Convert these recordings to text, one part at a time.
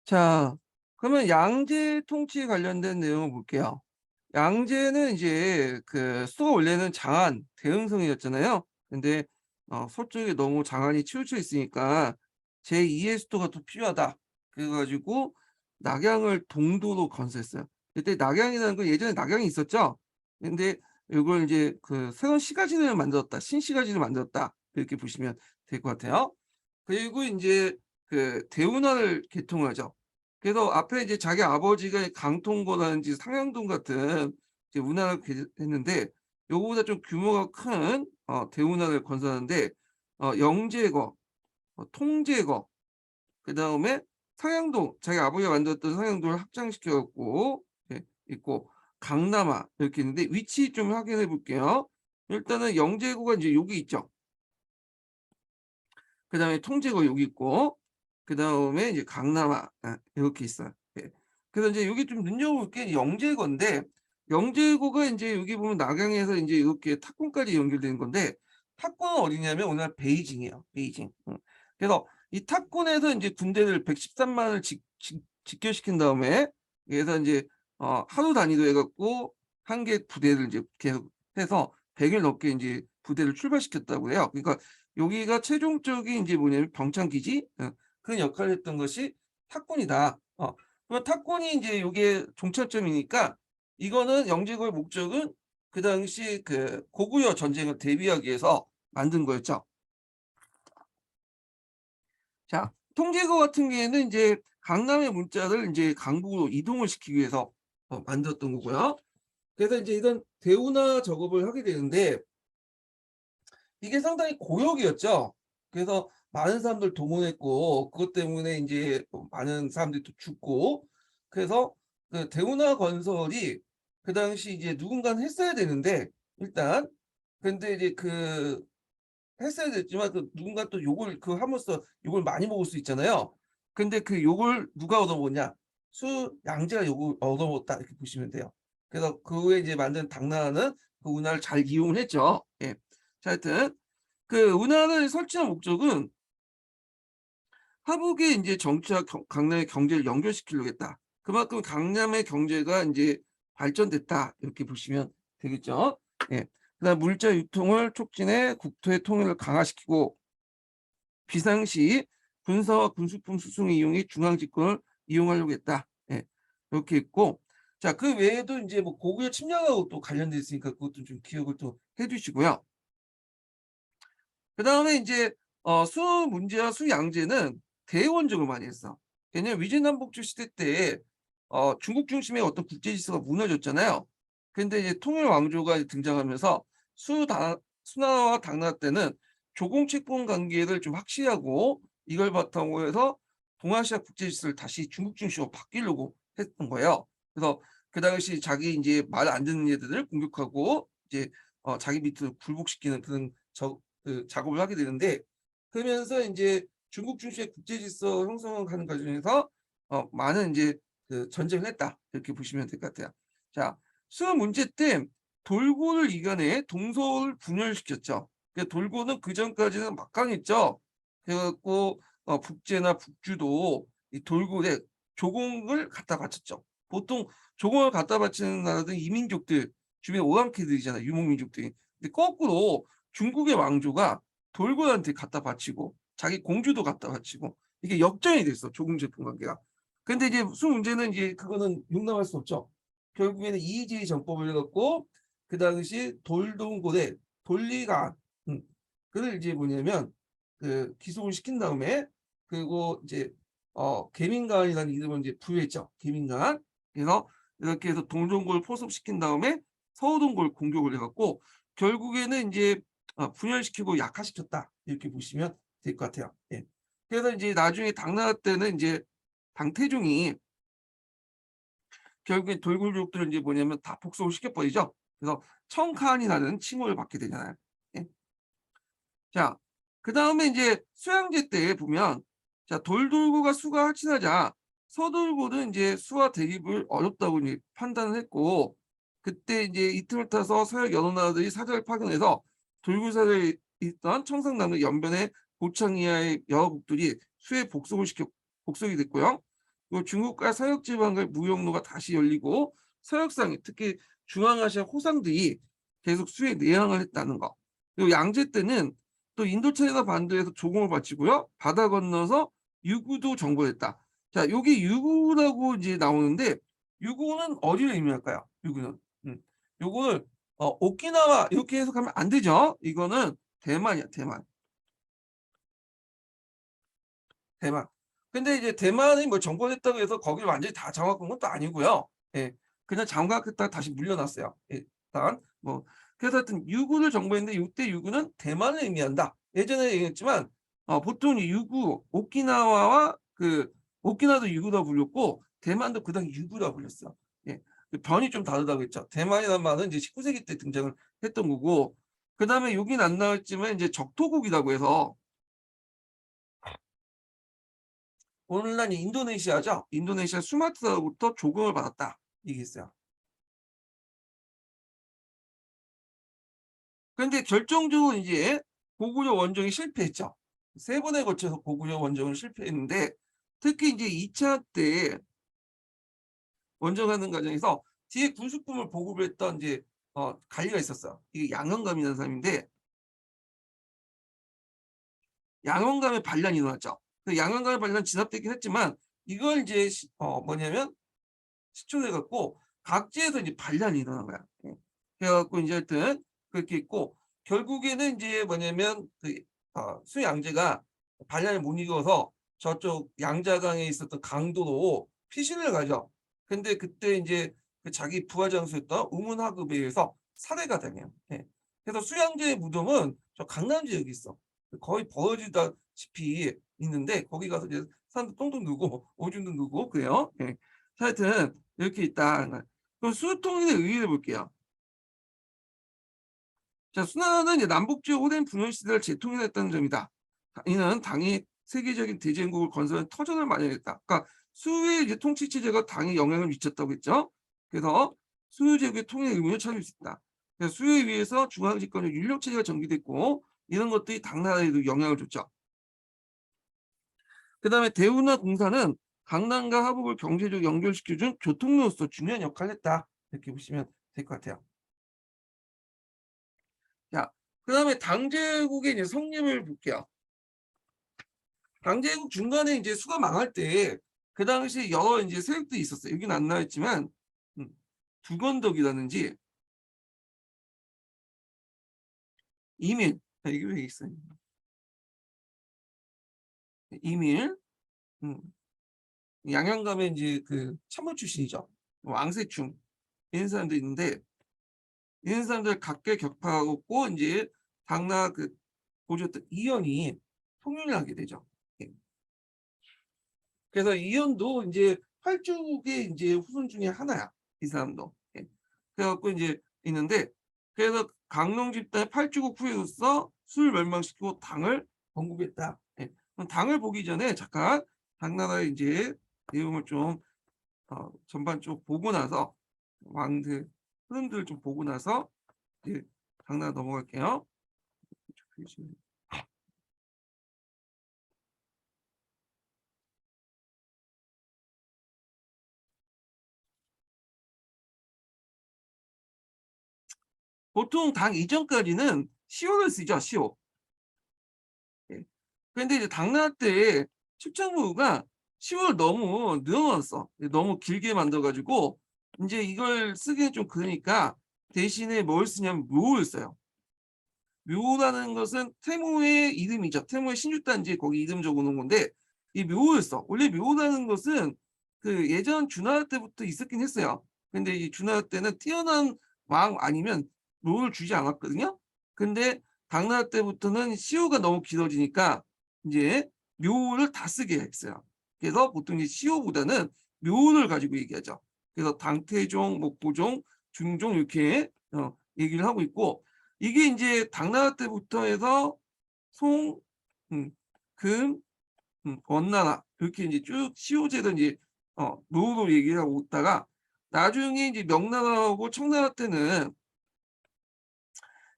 자, 그러면 양제 통치에 관련된 내용을 볼게요. 양제는 이제 그 수도가 원래는 장안, 대흥성이었잖아요. 근데 서쪽에 너무 장안이 치우쳐 있으니까 제2의 수도가 더 필요하다. 그래 가지고 낙양을 동도로 건설했어요. 그때 낙양이라는 건 예전에 낙양이 있었죠. 근데 이걸 이제 그 새로운 시가지를 만들었다. 신시가지를 만들었다. 이렇게 보시면 될 것 같아요. 그리고 인제 그 대운하를 개통을 하죠. 그래서 앞에 이제 자기 아버지가 강통고라든지 상향동 같은 이제 운하를 했는데 요거보다 좀 규모가 큰 대운하를 건설하는데 영제거, 통제거, 그다음에 상향동 자기 아버지가 만들었던 상향동을 확장시켜 갖고 예 있고 강남하 이렇게 있는데 위치 좀 확인해 볼게요. 일단은 영제고가 인제 여기 있죠. 그다음에 통제고 여기 있고 그다음에 이제 강남아 요렇게 있어요. 예. 그래서 인제 여기 좀 눈여겨볼 게 영제고인데 영제고가 인제 여기 보면 낙양에서 인제 이렇게 탑권까지 연결되는 건데 탑권은 어디냐면 오늘날 베이징이에요, 베이징. 그래서 이 탑권에서 인제 군대를 113만을 집결시킨 다음에 그래서 인제 하루 단위로 해 갖고 한 개 부대를 인제 계속 해서 100일 넘게 인제 부대를 출발시켰다고 해요. 그러니까 여기가 최종적인 인제 뭐냐면 병창기지 그런 역할을 했던 것이 탑권이다. 그럼 탑권이 인제 요게 종착점이니까 이거는 영제고의 목적은 그 당시 그 고구려 전쟁을 대비하기 위해서 만든 거였죠. 자, 통제고 같은 경우에는 인제 강남의 문자를 인제 강북으로 이동을 시키기 위해서 만들었던 거고요. 그래서 인제 이런 대운하 작업을 하게 되는데 이게 상당히 고역이었죠. 그래서 많은 사람들 동원했고 그것 때문에 인제 많은 사람들이 또 죽고 그래서 그 대운하 건설이 그 당시 이제 누군가는 했어야 되는데 일단 근데 이제 그 했어야 됐지만 그 누군가 또 욕을 그 함으로써 욕을 많이 먹을 수 있잖아요. 근데 그 욕을 누가 얻어먹었냐? 양제가 욕을 얻어먹었다 이렇게 보시면 돼요. 그래서 그 후에 이제 만든 당나라는 그 운하를 잘 이용을 했죠. 예. 자 하여튼 그 운하를 설치한 목적은 하북의 인제 정치와 강남의 경제를 연결시키려고 했다. 그만큼 강남의 경제가 인제 발전됐다. 이렇게 보시면 되겠죠. 예. 그다음 물자 유통을 촉진해 국토의 통일을 강화시키고 비상시 군사와 군수품 수송의 이용이 중앙 집권을 이용하려고 했다. 예. 이렇게 있고 자 그 외에도 인제 뭐 고구려 침략하고 또 관련돼 있으니까 그것도 좀 기억을 또 해 두시고요. 그다음에 인제 수 문제와 수 양제는 대의원적으로 많이 했어. 왜냐면 위진남북조 시대 때 중국 중심의 어떤 국제 질서가 무너졌잖아요. 근데 이제 통일 왕조가 등장하면서 수나라와 당나라 때는 조공 채권 관계를 좀 확실하고 이걸 바탕으로 해서 동아시아 국제 질서를 다시 중국 중심으로 바뀌려고 했던 거예요. 그래서 그 당시 자기 인제 말 안 듣는 애들을 공격하고 이제 자기 밑으로 굴복시키는 그런 그 작업을 하게 되는데 그러면서 인제 중국 중심의 국제 질서 형성을 하는 과정에서 많은 인제 그 전쟁을 했다. 이렇게 보시면 될 것 같아요. 자, 수업 문제 때 돌고를 이겨내 동서를 분열시켰죠. 돌고는 그전까지는 막강했죠. 그래 갖고 북제나 북주도 이 돌고에 조공을 갖다 바쳤죠. 보통 조공을 갖다 바치는 나라들은 이민족들 주변에 오랑캐들이잖아요, 유목민족들이. 근데 거꾸로 중국의 왕조가 돌고한테 갖다 바치고 자기 공주도 갖다 바치고 이게 역전이 됐어, 조공 제품 관계가. 근데 이제 무슨 문제는 이제 그거는 용납할 수 없죠. 결국에는 이의제의 정법을 해 갖고 그 당시 돌동고래 돌리가 그를 이제 뭐냐면 그 기속을 시킨 다음에 그리고 이제 계민강이라는 이름을 이제 부여했죠. 계민강. 그래서 이렇게 해서 동종고를 포섭시킨 다음에 서우동고를 공격을 해 갖고 결국에는 인제 분열시키고 약화시켰다. 이렇게 보시면 될 것 같아요. 예. 그래서 인제 나중에 당나라 때는 인제 당태종이 결국에 돌굴족들을 인제 뭐냐면 다 복속을 시켜 버리죠. 그래서 청칸이라는 칭호를 받게 되잖아요. 예. 자 그다음에 인제 수양제 때 보면 자 돌돌고가 수가 확진하자 서돌고는 인제 수와 대립을 어렵다고 이제 판단을 했고 그때 인제 이틈을 타서 서양 여러 나라들이 사절을 파견해서 돌고사에 있던 청상남도 연변의 고창 이하의 여러 국들이 수에 복속이 됐고요. 또 중국과 서역 지방의 무역로가 다시 열리고 서역상이 특히 중앙아시아 호상들이 계속 수에 내항을 했다는 거. 그리고 양제 때는 또 인도차이나 반도에서 조공을 바치고요. 바다 건너서 유구도 정벌했다. 자, 여기 유구라고 이제 나오는데 유구는 어디를 의미할까요? 유구는. 요거를 오키나와 이렇게 해석하면 안 되죠. 이거는 대만이야, 대만. 대만. 근데 이제 대만이 뭐 정벌했다고 해서 거기를 완전히 다 장악한 것도 아니고요. 예. 그냥 장악했다가 다시 물려놨어요. 예. 일단 뭐 그래서 하여튼 유구를 정벌했는데 이때 유구는 대만을 의미한다. 예전에 얘기했지만 보통 이 유구 오키나와와 그 오키나와도 유구라고 불렸고 대만도 그 당시 유구라고 불렸어. 예. 그 변이 좀 다르다고 했죠. 대만이라는 말은 이제 19세기 때 등장을 했던 거고 그다음에 여긴 안 나왔지만 이제 적토국이라고 해서 오늘날 인도네시아죠. 인도네시아 수마트라로부터 조공을 받았다. 이게 있어요. 그런데 결정적으로 이제 고구려 원정이 실패했죠. 세 번에 걸쳐서 고구려 원정을 실패했는데 특히 이제 2차 때 원정하는 과정에서 뒤에 군수품을 보급했던 이제 관리가 있었어요. 이게 양형감이라는 사람인데 양형감의 반란이 일어났죠. 그 양형감의 반란 진압되긴 했지만 이걸 이제 뭐냐면 시초해 갖고 각지에서 이제 반란이 일어난 거야. 예. 그래 갖고 인제 하여튼 그렇게 있고 결국에는 인제 뭐냐면 그 수양제가 반란을 못 이겨서 저쪽 양자강에 있었던 강도로 피신을 가죠. 근데 그때 인제 그 자기 부하 장수였던 우문하급에 의해서 살해가 당해요. 예. 그래서 수양제의 무덤은 저 강남 지역에 있어. 거의 버려지다시피 있는데 거기 가서 이제 사람들 똥도 누고 오줌도 누고 그래요. 예. 하여튼 이렇게 있다. 그럼 수통일의 의의를 볼게요. 자, 순하는 이제 남북지역 오랜 분열 시대를 재통일했다는 점이다. 이는 당이 세계적인 대제국을 건설하는 터전을 마련했다. 그러니까 수의 이제 통치 체제가 당에 영향을 미쳤다고 했죠. 그래서 수의 제국의 통일의 의미를 찾을 수 있다. 그래서 수에 의해서 중앙 집권의 윤력 체제가 전개됐고 이런 것들이 당나라에도 영향을 줬죠. 그다음에 대우나 공사는 강남과 하북을 경제적으로 연결시켜준 교통로로서 중요한 역할을 했다. 이렇게 보시면 될 것 같아요. 자, 그다음에 당제국의 이제 성립을 볼게요. 당제국 중간에 이제 수가 망할 때 그 당시에 여러 이제 세력들이 있었어요. 여기는 안 나와 있지만 음, 두건덕이라든지 이밀 이게 왜 있어요? 이밀 음, 양양감의 이제 그 참모 출신이죠. 왕세충 이런 사람도 있는데 이런 사람들 각계 격파하고 이제 당나라 그 보조였던 이연이 통일을 하게 되죠. 예. 그래서 이연도 인제 팔죽의 인제 후손 중에 하나야, 이 사람도. 예. 그래 갖고 인제 있는데 그래서 강농 집단의 팔주국 후예로서 수를 멸망시키고 당을 건국했다. 예. 그럼 당을 보기 전에 잠깐 당나라의 인제 내용을 좀 전반적으로 보고 나서 왕들 흐름들을 좀 보고 나서 이제 당나라 넘어갈게요. 보통 당 이전까지는 시호를 쓰죠, 시호. 예. 근데 이제 당나라 때 칩창무가 시호를 너무 늘어놨어. 너무 길게 만들어 가지고 인제 이걸 쓰기엔 좀 그러니까 대신에 뭘 쓰냐면 묘를 써요. 묘라는 것은 태무의 이름이죠. 태무의 신주단지 거기 이름 적어 놓은 건데 이 묘를 써. 원래 묘라는 것은 그 예전 주나라 때부터 있었긴 했어요. 근데 이 주나라 때는 뛰어난 왕 아니면 묘를 주지 않았거든요. 근데 당나라 때부터는 시호가 너무 길어지니까 인제 묘를 다 쓰게 했어요. 그래서 보통 이제 시호보다는 묘를 가지고 얘기하죠. 그래서 당태종, 뭐 고종, 중종 이렇게 얘기를 하고 있고 이게 인제 당나라 때부터 해서 송, 음, 금, 원나라 이렇게 인제 쭉 시호제도 인제 묘로 얘기를 하고 있다가 나중에 이제 명나라하고 청나라 때는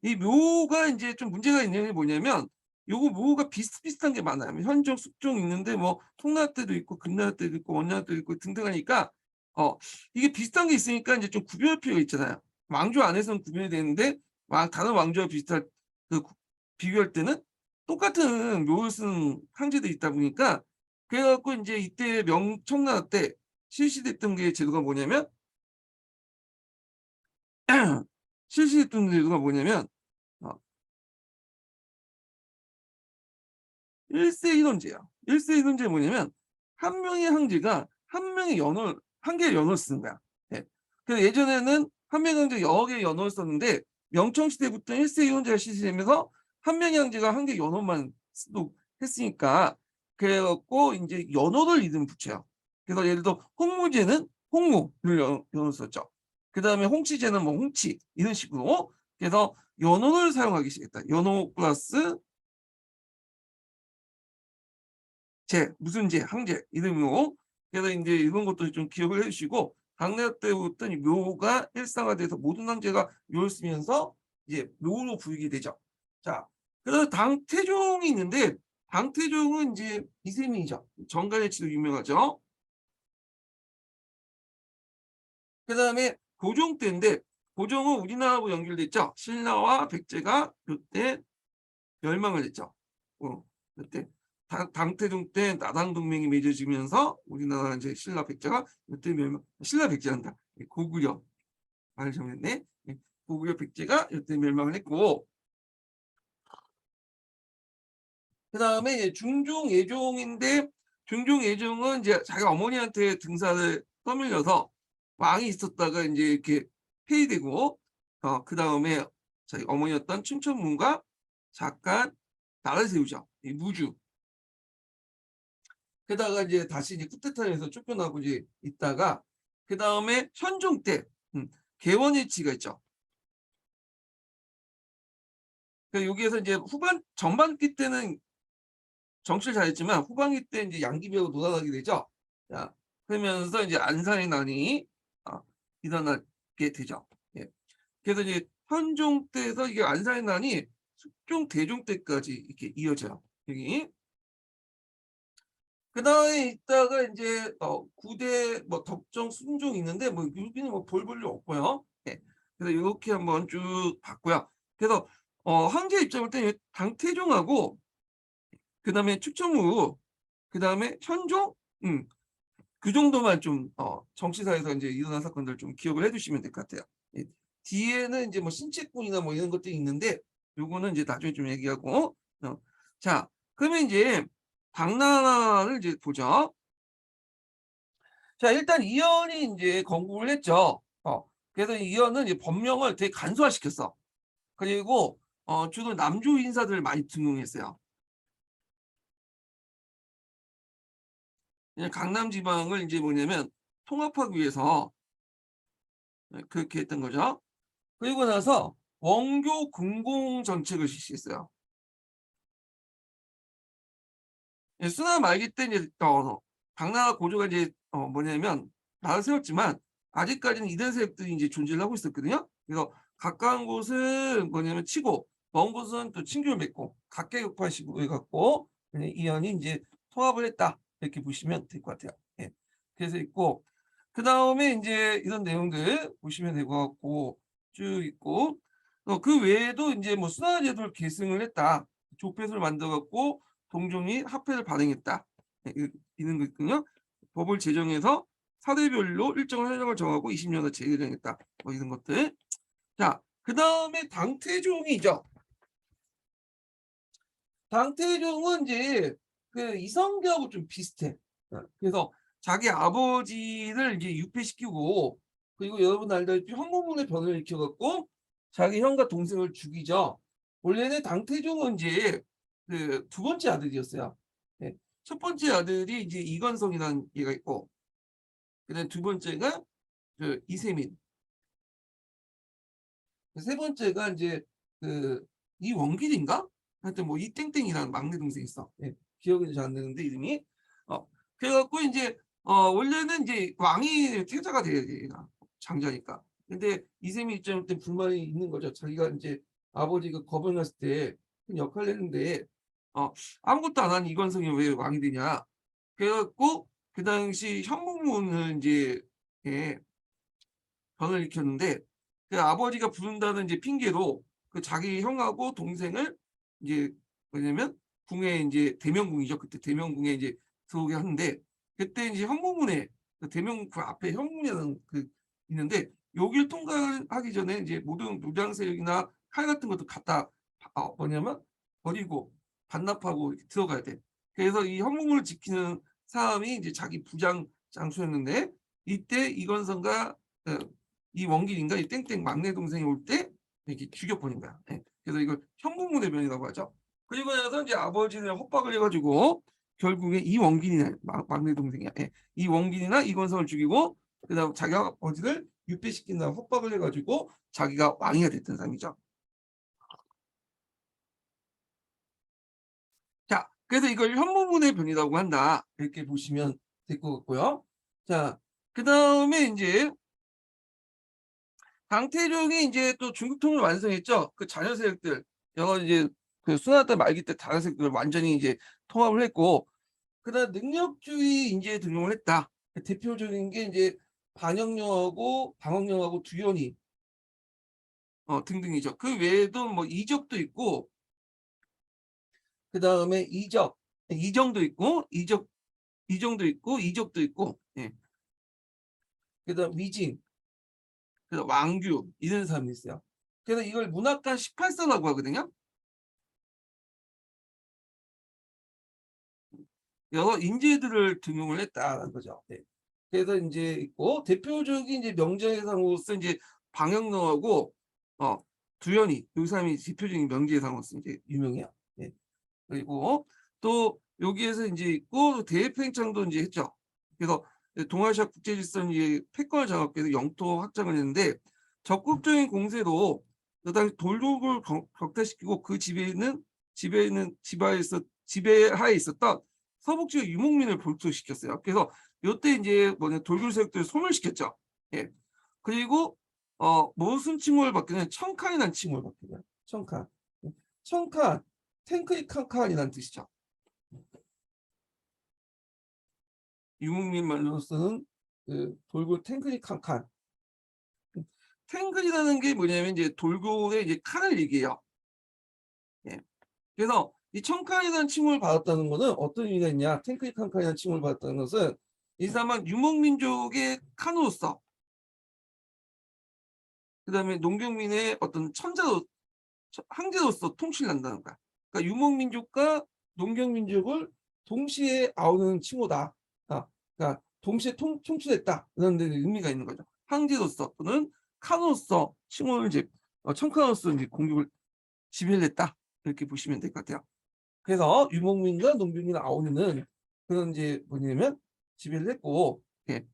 이 묘가 인제 좀 문제가 있는 게 뭐냐면 요거 묘가 비슷비슷한 게 많아요. 현종, 숙종 있는데 뭐 통나라 때도 있고 금나라 때도 있고 원나라 때도 있고 등등하니까 이게 비슷한 게 있으니까 이제 좀 구별할 필요가 있잖아요. 왕조 안에서는 구별이 되는데 다른 왕조와 비슷한 비교할 때는 똑같은 묘를 쓰는 황제들이 있다 보니까 그래 갖고 인제 이때 청나라 때 실시됐던 게 제도가 뭐냐면 실시했던 제도가 뭐냐면 어 1세 1원제야. 1세 1원제는 뭐냐면 한 명의 황제가 한 명의 연월 한 개의 연월을 쓰는 거야. 예. 그래서 예전에는 한 명의 황제가 여러 개의 연월을 썼는데 명청 시대부터 1세 1원제가 실시되면서 한 명의 황제가 한 개의 연월만 쓰도록 했으니까 그래 갖고 인제 연월을 이름을 붙여요. 그래서 예를 들어 홍무제는 홍무를 연월을 썼죠. 그다음에 홍치제는 뭐 홍치 이런 식으로 그래서 연월을 사용하기 시작했다. 연호 플러스 무슨 제, 항제 이름으로 그래서 인제 이런 것도 좀 기억을 해 주시고 당나라 때부터 이 묘가 일상화돼서 모든 황제가 묘를 쓰면서 이제 묘로 부르게 되죠. 자, 그래서 당태종이 있는데 당태종은 인제 이세민이죠. 정갈래치도 유명하죠. 그다음에 고종 때인데 고종은 우리나라하고 연결돼 있죠. 신라와 백제가 요때 멸망을 했죠. 그때 당태종 때 나당 동맹이 맺어지면서 우리나라 이제 신라 백제가 이때 멸망 신라 백제란다. 고구려 말을 잘못했네. 고구려 백제가 이때 멸망을 했고 그다음에 이제 중종 예종인데 중종 예종은 이제 자기 어머니한테 등살을 떠밀려서 왕이 있었다가 이제 이렇게 폐위되고 그다음에 자기 어머니였던 춘천문과 잠깐 나라를 세우죠. 이 무주. 게다가 이제 다시 이제 쿠데타에서 쫓겨나고 이제 있다가 그다음에 현종 때 개원일치가 있죠. 여기에서 이제 전반기 때는 정치를 잘했지만 후반기 때 이제 양귀비하고 놀아나게 되죠. 자, 그러면서 이제 안산의 난이 일어나게 되죠. 예. 그래서 이제 현종 때에서 이게 안산의 난이 숙종 대종 때까지 이렇게 이어져요. 여기. 그다음에 있다가 인제 구대 뭐 덕정 순종 있는데 뭐 여기는 뭐 볼 일 없고요. 예. 그래서 요렇게 한번 쭉 봤고요. 그래서 황제 입장을 때 당태종하고 그다음에 축정무 그다음에 현종 그 정도만 좀 정치사에서 인제 일어난 사건들 좀 기억을 해 두시면 될 것 같아요. 예. 뒤에는 인제 뭐 신체군이나 뭐 이런 것들이 있는데 요거는 인제 나중에 좀 얘기하고 자 그러면 인제 당나라를 이제 보죠. 자 일단 이연이 인제 건국을 했죠. 그래서 이연은 이제 법령을 되게 간소화시켰어. 그리고 주로 남조 인사들을 많이 등용했어요. 그냥 강남 지방을 인제 뭐냐면 통합하기 위해서 그렇게 했던 거죠. 그리고 나서 원교 군공 정책을 실시했어요. 예 순화 말기 때 이제 당나라 고조가 이제 뭐냐면 나라를 세웠지만 아직까지는 이단 세력들이 인제 존재를 하고 있었거든요. 그래서 가까운 곳은 뭐냐면 치고 먼 곳은 또 친교를 맺고 각계격파식으로 해 갖고 이연이 인제 통합을 했다. 이렇게 보시면 될 것 같아요. 예. 그래서 있고 그다음에 인제 이런 내용들 보시면 될 것 같고 쭉 있고 그 외에도 인제 뭐 순환 제도를 계승을 했다. 조폐소를 만들어 갖고 동종이 화폐를 발행했다. 네, 이런 거 있거든요. 법을 제정해서 사대별로 일정한 현역을 정하고 20년을 재개정했다. 뭐 이런 것들. 자, 그다음에 당태종이죠. 당태종은 이제 그 이성계하고 좀 비슷해. 그래서 자기 아버지를 이제 유폐시키고 그리고 여러분 알다시피 황무문의 변을 일으켜 갖고 자기 형과 동생을 죽이죠. 원래는 당태종은 이제 그 두 번째 아들이었어요. 네. 첫 번째 아들이 이제 이건성이라는 얘가 있고 그다음에 두 번째가 그 이세민, 세 번째가 인제 그 이원길인가? 하여튼 뭐 이땡땡이라는 막내 동생이 있어. 예. 기억이 잘 안 나는데 이름이. 그래 갖고 인제 원래는 인제 왕이 태자가 돼야 돼 얘가 장자니까. 근데 이세민 입장에서 불만이 있는 거죠. 자기가 인제 아버지가 거변했을 때 큰 역할을 했는데 아무것도 안 한 이건성이 왜 왕이 되냐. 그래 갖고 그 당시 현무문을 이제 예 변을 일으켰는데 그 아버지가 부른다는 이제 핑계로 그 자기 형하고 동생을 이제 뭐냐면 궁에 이제 대명궁이죠. 그때 대명궁에 이제 들어오게 하는데 그때 이제 현무문에 그 대명궁 그 앞에 현무문이라는 그 있는데 여길 통과하기 전에 이제 모든 무장 세력이나 칼 같은 것도 갖다 뭐냐면 버리고 반납하고 이렇게 들어가야 돼. 그래서 이 현무문을 지키는 사람이 이제 자기 부장 장수였는데 이때 이건성과 어 이원길인가 이 땡땡 막내 동생이 올 때 이렇게 죽여버린 거야. 예. 그래서 이걸 현무문해변이라고 하죠. 그리고 나서 이제 아버지를 협박을 해가지고 결국에 이원길이나 막내 동생이야. 예. 이원길이나 이건성을 죽이고 그다음 자기 아버지를 유폐시킨다고 협박을 해가지고 자기가 왕이가 됐던 사람이죠. 자, 그래서 이걸 현무문의 변이라고 한다. 이렇게 보시면 될 것 같고요. 자, 그다음에 이제 강태종이 이제 또 중국통을 완성했죠. 그 자녀 세력들 여러 이제 그 순화때 말기 때 자녀 세력들을 완전히 이제 통합을 했고 그다음 능력주의 인재 등용을 했다. 대표적인 게 이제 반영령하고 방학령하고 두현이 등등이죠. 그 외에도 뭐 이적도 있고 그다음에 이정도 있고 이정도 있고 이적도 있고 예. 그다음 위진 그다음 왕규 이런 사람이 있어요. 그래서 이걸 문학관 18서라고 하거든요. 여러 인재들을 등용을 했다는 거죠. 네. 그래서 이제 있고 대표적인 이제 명제상으로서 이제 방영로하고 어 두현이 이 사람이 대표적인 명제상으로서 이제 유명해요. 네. 그리고 또 여기에서 이제 있고 대팽창도 이제 했죠. 그래서 동아시아 국제질서 이제 패권을 장악해서 영토 확장을 했는데 적극적인 공세로 그 당시 돌독을 격퇴시키고 그 지배하에 있었던 서북 지역 유목민을 볼토시켰어요. 그래서 요때 이제 뭐냐 돌굴 세력들을 소멸시켰죠. 예. 그리고 무슨 칭호를 받기는 청칸이라는 칭호를 받거든요. 청칸. 청칸, 탱크리 칸칸이라는 뜻이죠. 유목민 말로 쓰는 그 돌굴 탱크리 칸칸. 탱글이라는 게 뭐냐면 이제 돌고래 이제 칸을 얘기해요. 예. 그래서 이 청칸이라는 칭호를 받았다는 것은 어떤 의미가 있냐? 탱크리 칸칸이라는 칭호를 받았다는 것은 이 사람은 유목민족의 칸으로서 그다음에 농경민의 어떤 황제로서 통치를 한다는 거야. 그러니까 유목민족과 농경민족을 동시에 아우르는 칭호다. 그러니까 동시에 통치했다 이런 데 의미가 있는 거죠. 황제로서 또는 칸으로서 칭호를 이제 청칸으로서 이제 공격을 지배를 했다 이렇게 보시면 될 것 같아요. 그래서 유목민과 농경민을 아우르는 그런 이제 뭐냐면 지배를 했고, 예.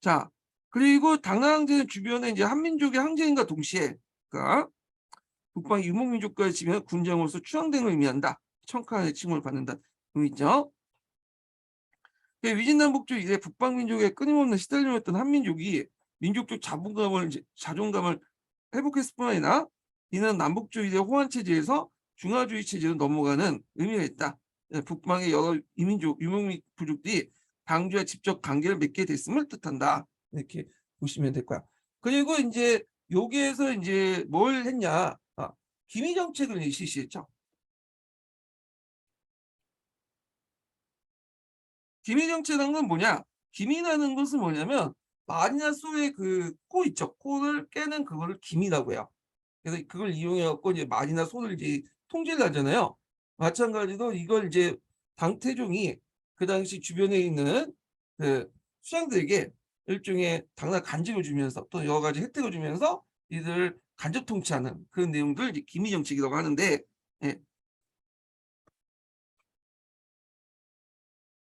자 그리고 당나라항제는 주변에 이제 한민족의 항제인과 동시에 그러니까 북방 유목민족과의 지배는 군장으로서 추앙됨을 의미한다. 청칸의 칭호를 받는다. 의미죠. 위진남북조 이래 북방민족의 끊임없는 시달림했던 한민족이 민족적 자존감을 회복했을 뿐 아니라 이는 남북주의의 호환 체제에서 중화주의 체제로 넘어가는 의미가 있다. 북방의 여러 이민족, 유목민 부족들이 당주와 직접 관계를 맺게 됐음을 뜻한다. 이렇게 보시면 될 거야. 그리고 이제 여기에서 이제 뭘 했냐? 기미 정책을 실시했죠. 기미 정책이라는 건 뭐냐? 기미라는 것은 뭐냐면 말이나 소의 그 코 있죠. 코를 깨는 그거를 기미라고 해요. 그래서 그걸 이용해 갖고 이제 말이나 소를 이제 통제를 하잖아요. 마찬가지로 이걸 이제 당태종이 그 당시 주변에 있는 그 수장들에게 일종의 당나라 간직을 주면서 또 여러 가지 혜택을 주면서 이들을 간접 통치하는 그런 내용들 이제 기미 정책이라고 하는데 예.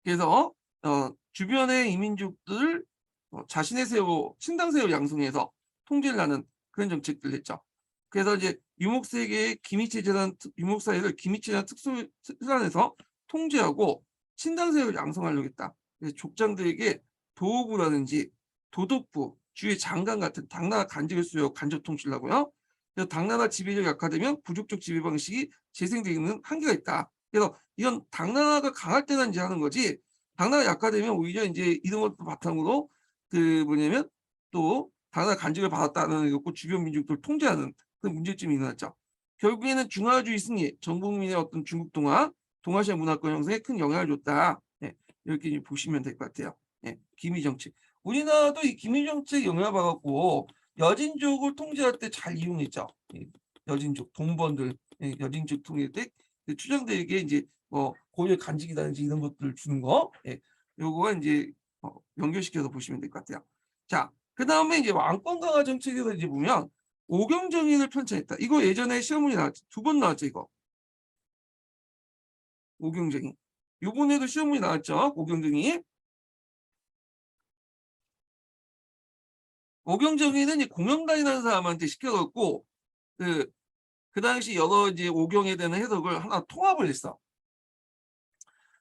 그래서 주변의 이민족들 자신의 세력, 신당 세력을 양성해서 통제를 하는 그런 정책들을 했죠. 그래서 이제 유목세계의 기미체제라는 유목사회를 기미체라는 틀안에서 통제하고 신당 세력을 양성하려고 했다. 그래서 족장들에게 도호부라든지 도독부, 주의 장관 같은 당나라 간직을 수여 간접 통치를 하고요. 그래서 당나라 지배력이 약화되면 부족적 지배 방식이 재생되는 한계가 있다. 그래서 이건 당나라가 강할 때만 이제 하는 거지, 당나라가 약화되면 오히려 인제 이런 것도 바탕으로 그 뭐냐면 또 당나라 간직을 받았다는 거 주변 민족들을 통제하는 그런 문제점이 일어났죠. 결국에는 중화주의 승리, 전 국민의 어떤 중국 동화, 동아시아 문화권 형성에 큰 영향을 줬다. 예. 이렇게 이제 보시면 될 것 같아요. 예. 기미 정책. 우리나라도 이 기미 정책에 영향을 받아 갖고 여진족을 통제할 때 잘 이용했죠. 예. 여진족, 동번들, 예, 여진족 통일할 때 그 추장들에게 인제 고유의 간직이라든지 이런 것들을 주는 거, 예, 요거가 인제 연결시켜서 보시면 될 것 같아요. 자, 그다음에 이제 왕권 강화 정책에서 이제 보면 오경정인을 편찬했다. 이거 예전에 시험 문제 나왔죠. 2번 나왔죠, 이거. 오경정인. 요번에도 시험 문제 나왔죠, 오경정인. 오경정인은 이 공영단이라는 사람한테 시켜 갖고 그 당시 여러 이제 오경에 대한 해석을 하나 통합을 했어.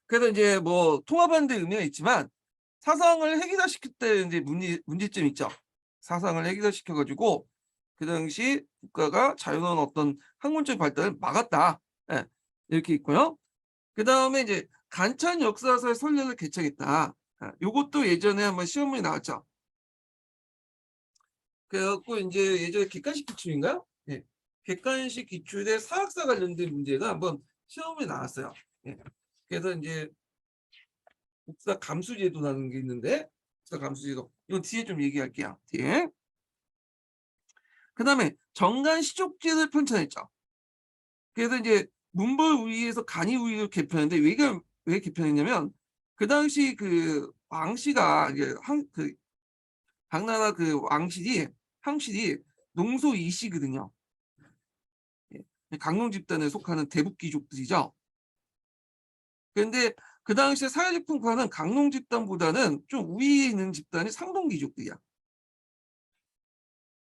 그래서 인제 통합하는 데 의미가 있지만 사상을 획일화시킬 때 인제 문제점이 있죠. 사상을 획일화시켜 가지고 그 당시 국가가 자유로운 어떤 학문적 발달을 막았다. 예. 이렇게 있고요. 그다음에 이제 간찬 역사사의 선례를 개척했다. 아, 요것도 예전에 한번 시험문제 나왔죠. 그래 갖고 인제 예전에 객관식 기출인가요? 예. 객관식 기출에 사학사 관련된 문제가 한번 시험에 나왔어요. 예. 그래서 인제 국사 감수제도라는 게 있는데, 국사 감수제도 이건 뒤에 좀 얘기할게요, 뒤에. 그다음에 정간 시족제를 편찬했죠. 그래서 인제 문벌 우위에서 간이 우위를 개편했는데 왜 개편했냐면 그 당시 그 왕씨가 이제 당나라 그 왕실이 황실이 농소 이씨거든요. 예. 강농 집단에 속하는 대북 귀족들이죠. 그런데 그 당시에 사회적 풍파는 강농 집단보다는 좀 우위에 있는 집단이 상동 귀족들이야.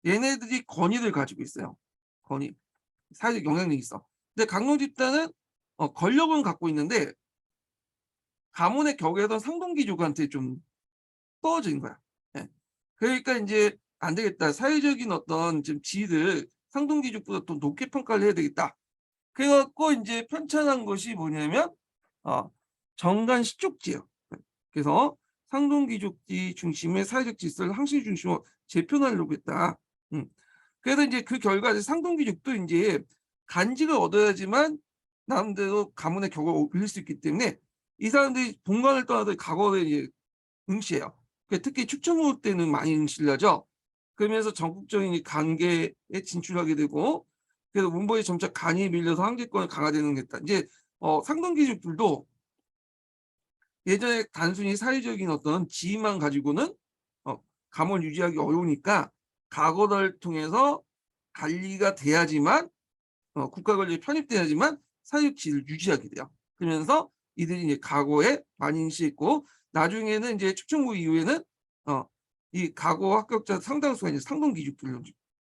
얘네들이 권위를 가지고 있어요. 권위. 사회적 영향력이 있어. 근데 강농 집단은 권력은 갖고 있는데 가문의 격에선 상동 귀족한테 좀 떨어진 거야. 예. 그러니까 인제 '안 되겠다. 사회적인 어떤 좀 지위를 상동 귀족보다 더 높게 평가를 해야 되겠다.' 그래 갖고 인제 편찬한 것이 뭐냐면 어 정관 시족지예요. 예. 그래서 상동 귀족지 중심의 사회적 질서를 황실 중심으로 재편하려고 했다. 음. 그래서 인제 그 결과 이제 상동 귀족도 인제 간직을 얻어야지만 나름대로 가문의 격을 올릴 수 있기 때문에 이 사람들이 본관을 떠나서 과거에 이제 응시해요. 특히 축천호 때는 많이 응시를 하죠. 그러면서 전국적인 이 관계에 진출하게 되고, 그래서 문벌이 점차 간이 밀려서 황제권을 강화되는 게 있다. 이제 상동 귀족들도 예전에 단순히 사회적인 어떤 지위만 가지고는 감을 유지하기 어려우니까 가거를 통해서 관리가 돼야지만, 국가 권력이 편입돼야지만 사회적 지위를 유지하게 돼요. 그러면서 이들이 이제 과거에 많이 응시했고 나중에는 이제 축천부 이후에는 이 과거 합격자 상당수가 이제 상동 귀족들로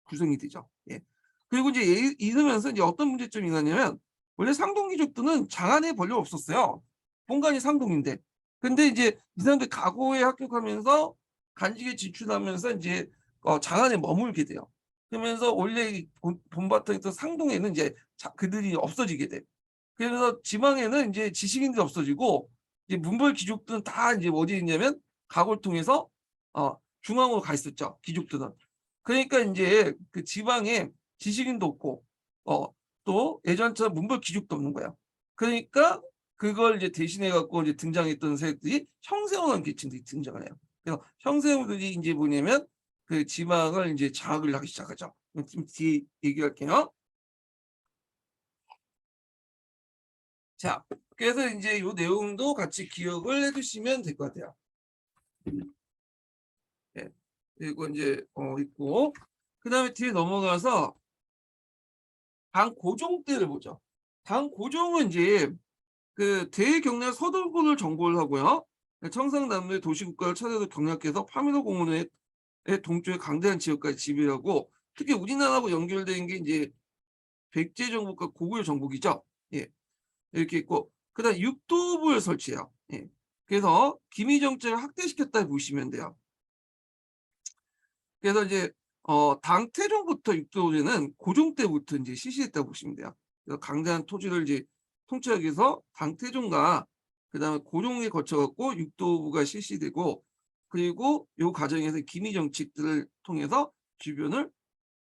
구성이 되죠. 예. 그리고 이제 이러면서 이제 어떤 문제점이 있었냐면 원래 상동 귀족들은 장안에 권력 없었어요. 본관이 상동인데. 근데 이제 이 사람들 과거에 합격하면서 간직에 진출하면서 인제 장안에 머물게 돼요. 그러면서 원래 이 본바탕에 있던 상동에는 이제 그들이 없어지게 돼요. 그래서 지방에는 인제 지식인들이 없어지고 이제 문벌 귀족들은 다 인제 어디에 있냐면 각을 통해서 중앙으로 가 있었죠, 귀족들은. 그러니까 인제 그 지방에 지식인도 없고 또 예전처럼 문벌 귀족도 없는 거야. 그러니까 그걸 이제 대신해 갖고 이제 등장했던 세력들이 형세호라는 계층들이 등장을 해요. 그래서 형세호들이 인제 뭐냐면 그 지방을 인제 장악을 하기 시작하죠. 좀 뒤에 얘기할게요. 자, 그래서 인제 요 내용도 같이 기억을 해 두시면 될 것 같아요. 예. 그리고 인제 있고 그다음에 뒤에 넘어가서 당 고종 때를 보죠. 당 고종은 인제 그 대경량 서도군을 정벌을 하고요. 청상남도의 도시국가를 차례로 경략해서 파미도 공원의 동쪽의 강대한 지역까지 지배하고, 특히 우리나라하고 연결된 게 인제 백제 정복과 고구려 정복이죠. 예. 이렇게 있고 그다음에 육도부를 설치해요. 예. 그래서 기미 정책을 확대시켰다 보시면 돼요. 그래서 이제 당태종부터 육도제는 고종 때부터 인제 실시했다고 보시면 돼요. 그래서 강대한 토지를 이제 통치하기 위해서 당태종과 그다음에 고종에 거쳐 갖고 육도부가 실시되고 그리고 요 과정에서 기미 정책들을 통해서 주변을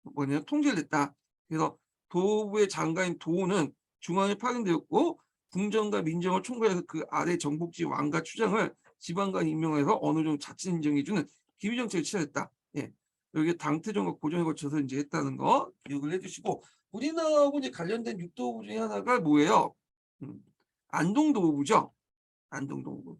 뭐냐 통제를 했다. 그래서 도부의 장관인 도는 중앙에 파견되었고 궁정과 민정을 총괄해서 그 아래 정복지 왕과 추장을 지방관 임명해서 어느 정도 자치 인정해주는 기미 정책을 취하했다. 예. 여기 당태종과 고종에 거쳐서 이제 했다는 거 기억을 해주시고 우리나라하고 이제 관련된 육도부 중에 하나가 뭐예요? 안동도부죠. 안동도부.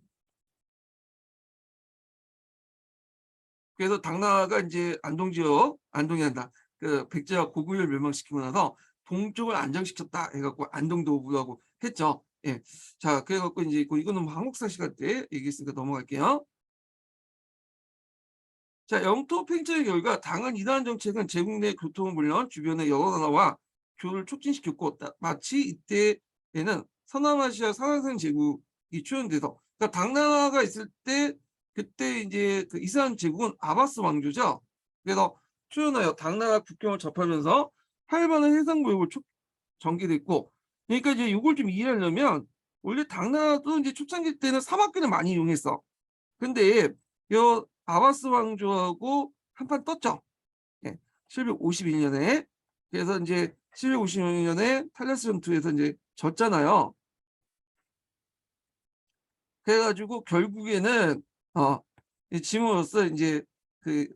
그래서 당나라가 이제 안동 지역, 안동이 한다. 그 백제와 고구려를 멸망시키고 나서 동쪽을 안정시켰다 해갖고 안동도부라고 했죠. 예. 자, 그래갖고 이제 이거는 뭐 한국사 시간 때 얘기했으니까 넘어갈게요. 자, 영토 팽창의 결과 당은 이러한 정책은 제국 내 교통은 물론 주변의 여러 나라와 교류를 촉진시켰고 마치 이때에는 서남아시아 상하산 제국이 초연돼서 그러니까 당나라가 있을 때 그때 이제 그 이스라엘 제국은 아바스 왕조죠. 그래서 초연하여 당나라 국경을 접하면서 활발한 해상 무역을 전개됐고 그러니까 이제 이걸 좀 이해하려면 원래 당나라도 이제 초창기 때는 사막길을 많이 이용했어. 근데 요 아바스 왕조하고 한판 떴죠. 예. 751년에. 그래서 이제 756년에 탈레스 전투에서 이제 졌잖아요. 그래가지고 결국에는 짐으로써 이제 그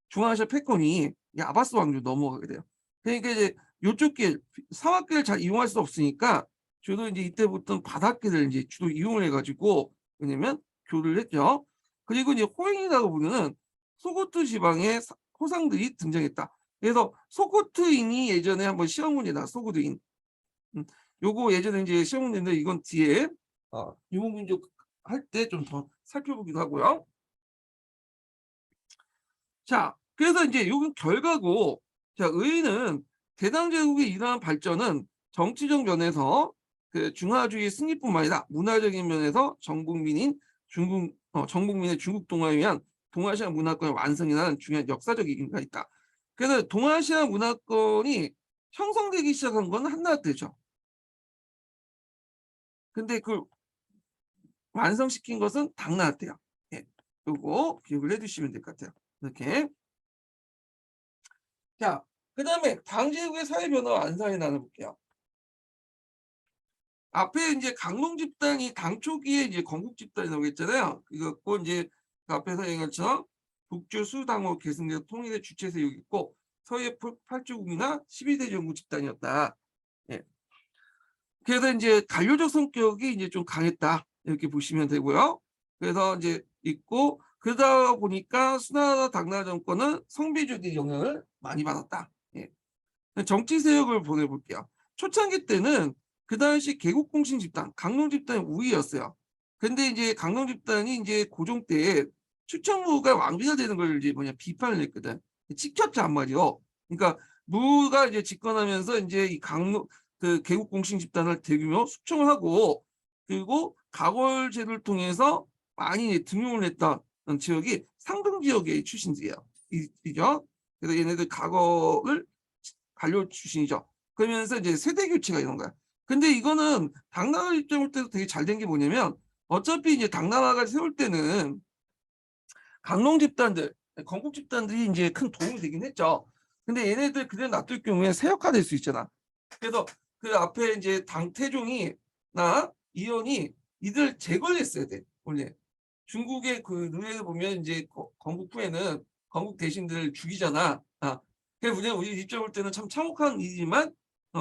중앙아시아 패권이 이 아바스 왕조 넘어가게 돼요. 그러니까 이제 요쪽 길 사막길을 잘 이용할 수 없으니까 주로 이제 이때부터 바닷길을 이제 주로 이용을 해가지고 왜냐면 교류를 했죠. 그리고 이제 호행이라고 부르는 소고트 지방의 호상들이 등장했다. 그래서 소고트인이 예전에 한번 시험 문제 나 소고트인. 요거 예전에 이제 시험 문제인데 이건 뒤에 유목민족 할 때 좀 더 살펴보기도 하고요. 자, 그래서 이제 요건 결과고, 자, 의인은 대당제국의 이러한 발전은 정치적 면에서 그 중화주의 승리뿐만 아니라 문화적인 면에서 전국민의 중국 동아에 의한 동아시아 문화권의 완성이라는 중요한 역사적 의미가 있다. 그래서 동아시아 문화권이 형성되기 시작한 건 한나라 때죠. 근데 그 완성시킨 것은 당나라 때요. 예, 요거 기억을 해두시면 될 것 같아요. 이렇게. 자, 그 다음에 당제국의 사회 변화 완성에 나눠볼게요. 앞에 이제 강농 집단이 당 초기에 이제 건국 집단이라고 했잖아요. 이거 이제 그 앞에서 얘기한 것처럼 북주 수당호 계승돼서 통일의 주체 세력이 있고 서해 팔주국이나 12대 정부 집단이었다. 예. 그래서 이제 관료적 성격이 이제 좀 강했다. 이렇게 보시면 되고요. 그래서 이제 있고 그러다 보니까 수나라 당나라 정권은 성비주의 영향을 많이 받았다. 예. 정치 세력을 보내볼게요. 초창기 때는 그 당시 개국공신 집단, 강농 집단이 우위였어요. 근데 이제 강농 집단이 이제 고종 때 추천무가 왕비가 되는 걸 이제 비판을 했거든. 찍혔죠 한마디로. 그러니까 무가 이제 집권하면서 이제 이 강농 그 개국공신 집단을 대규모 숙청을 하고 그리고 가골제를 통해서 많이 등용을 했던 지역이 상등 지역의 출신들이에요. 이죠. 그래서 얘네들 가골을 관료 출신이죠. 그러면서 이제 세대 교체가 이런 거야. 근데 이거는 당나라 입장 볼 때도 되게 잘 된 게 뭐냐면 어차피 이제 당나라가 세울 때는 강농 집단들, 건국 집단들이 이제 큰 도움이 되긴 했죠. 근데 얘네들 그대로 놔둘 경우에 세역화될 수 있잖아. 그래서 그 앞에 이제 당태종이나 이현이 이들 제거를 했어야 돼. 원래 중국의 그 노예를 보면 이제 건국 후에는 건국 대신들을 죽이잖아. 그게 뭐냐 우리 입장 볼 때는 참 참혹한 일이지만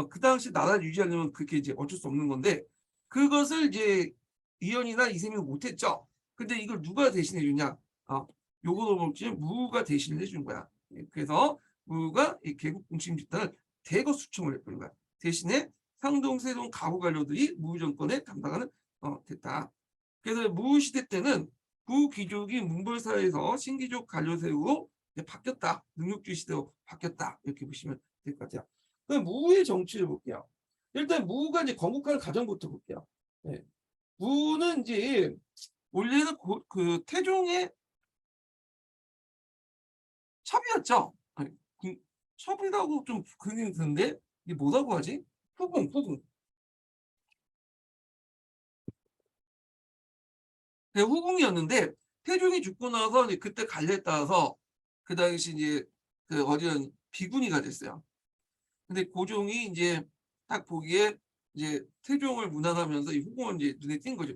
그 당시 나라를 유지하려면 그게 이제 어쩔 수 없는 건데 그것을 이제 이현이나 이세민이 못했죠. 근데 이걸 누가 대신해 주냐? 요거도 볼지 무가 대신을 해준 거야. 그래서 무가 이 개국 공신 집단을 대거 수청을 해버린 거야. 대신에 상동, 세동 가부 관료들이 무 정권에 담당하는 됐다. 그래서 무 시대 때는 구귀족이 문벌사에서 신귀족 관료 세우고 바뀌었다. 능력주의 시대로 바뀌었다. 이렇게 보시면 될 것 같아요. 그럼 무의 정치를 볼게요. 일단 무가 이제 건국하는 과정부터 볼게요. 네. 무는 이제 원래는 그 태종의 첩이었죠. 아니, 첩이라고 좀 그림이 드는데 이게 뭐라고 하지? 후궁. 후궁이었는데 태종이 죽고 나서 이제 그때 관례에 따라서 그 당시 이제 그 어디는 비군이가 됐어요. 근데 고종이 이제 딱 보기에 이제 태종을 문안하면서 이 후궁은 이제 눈에 띈 거죠.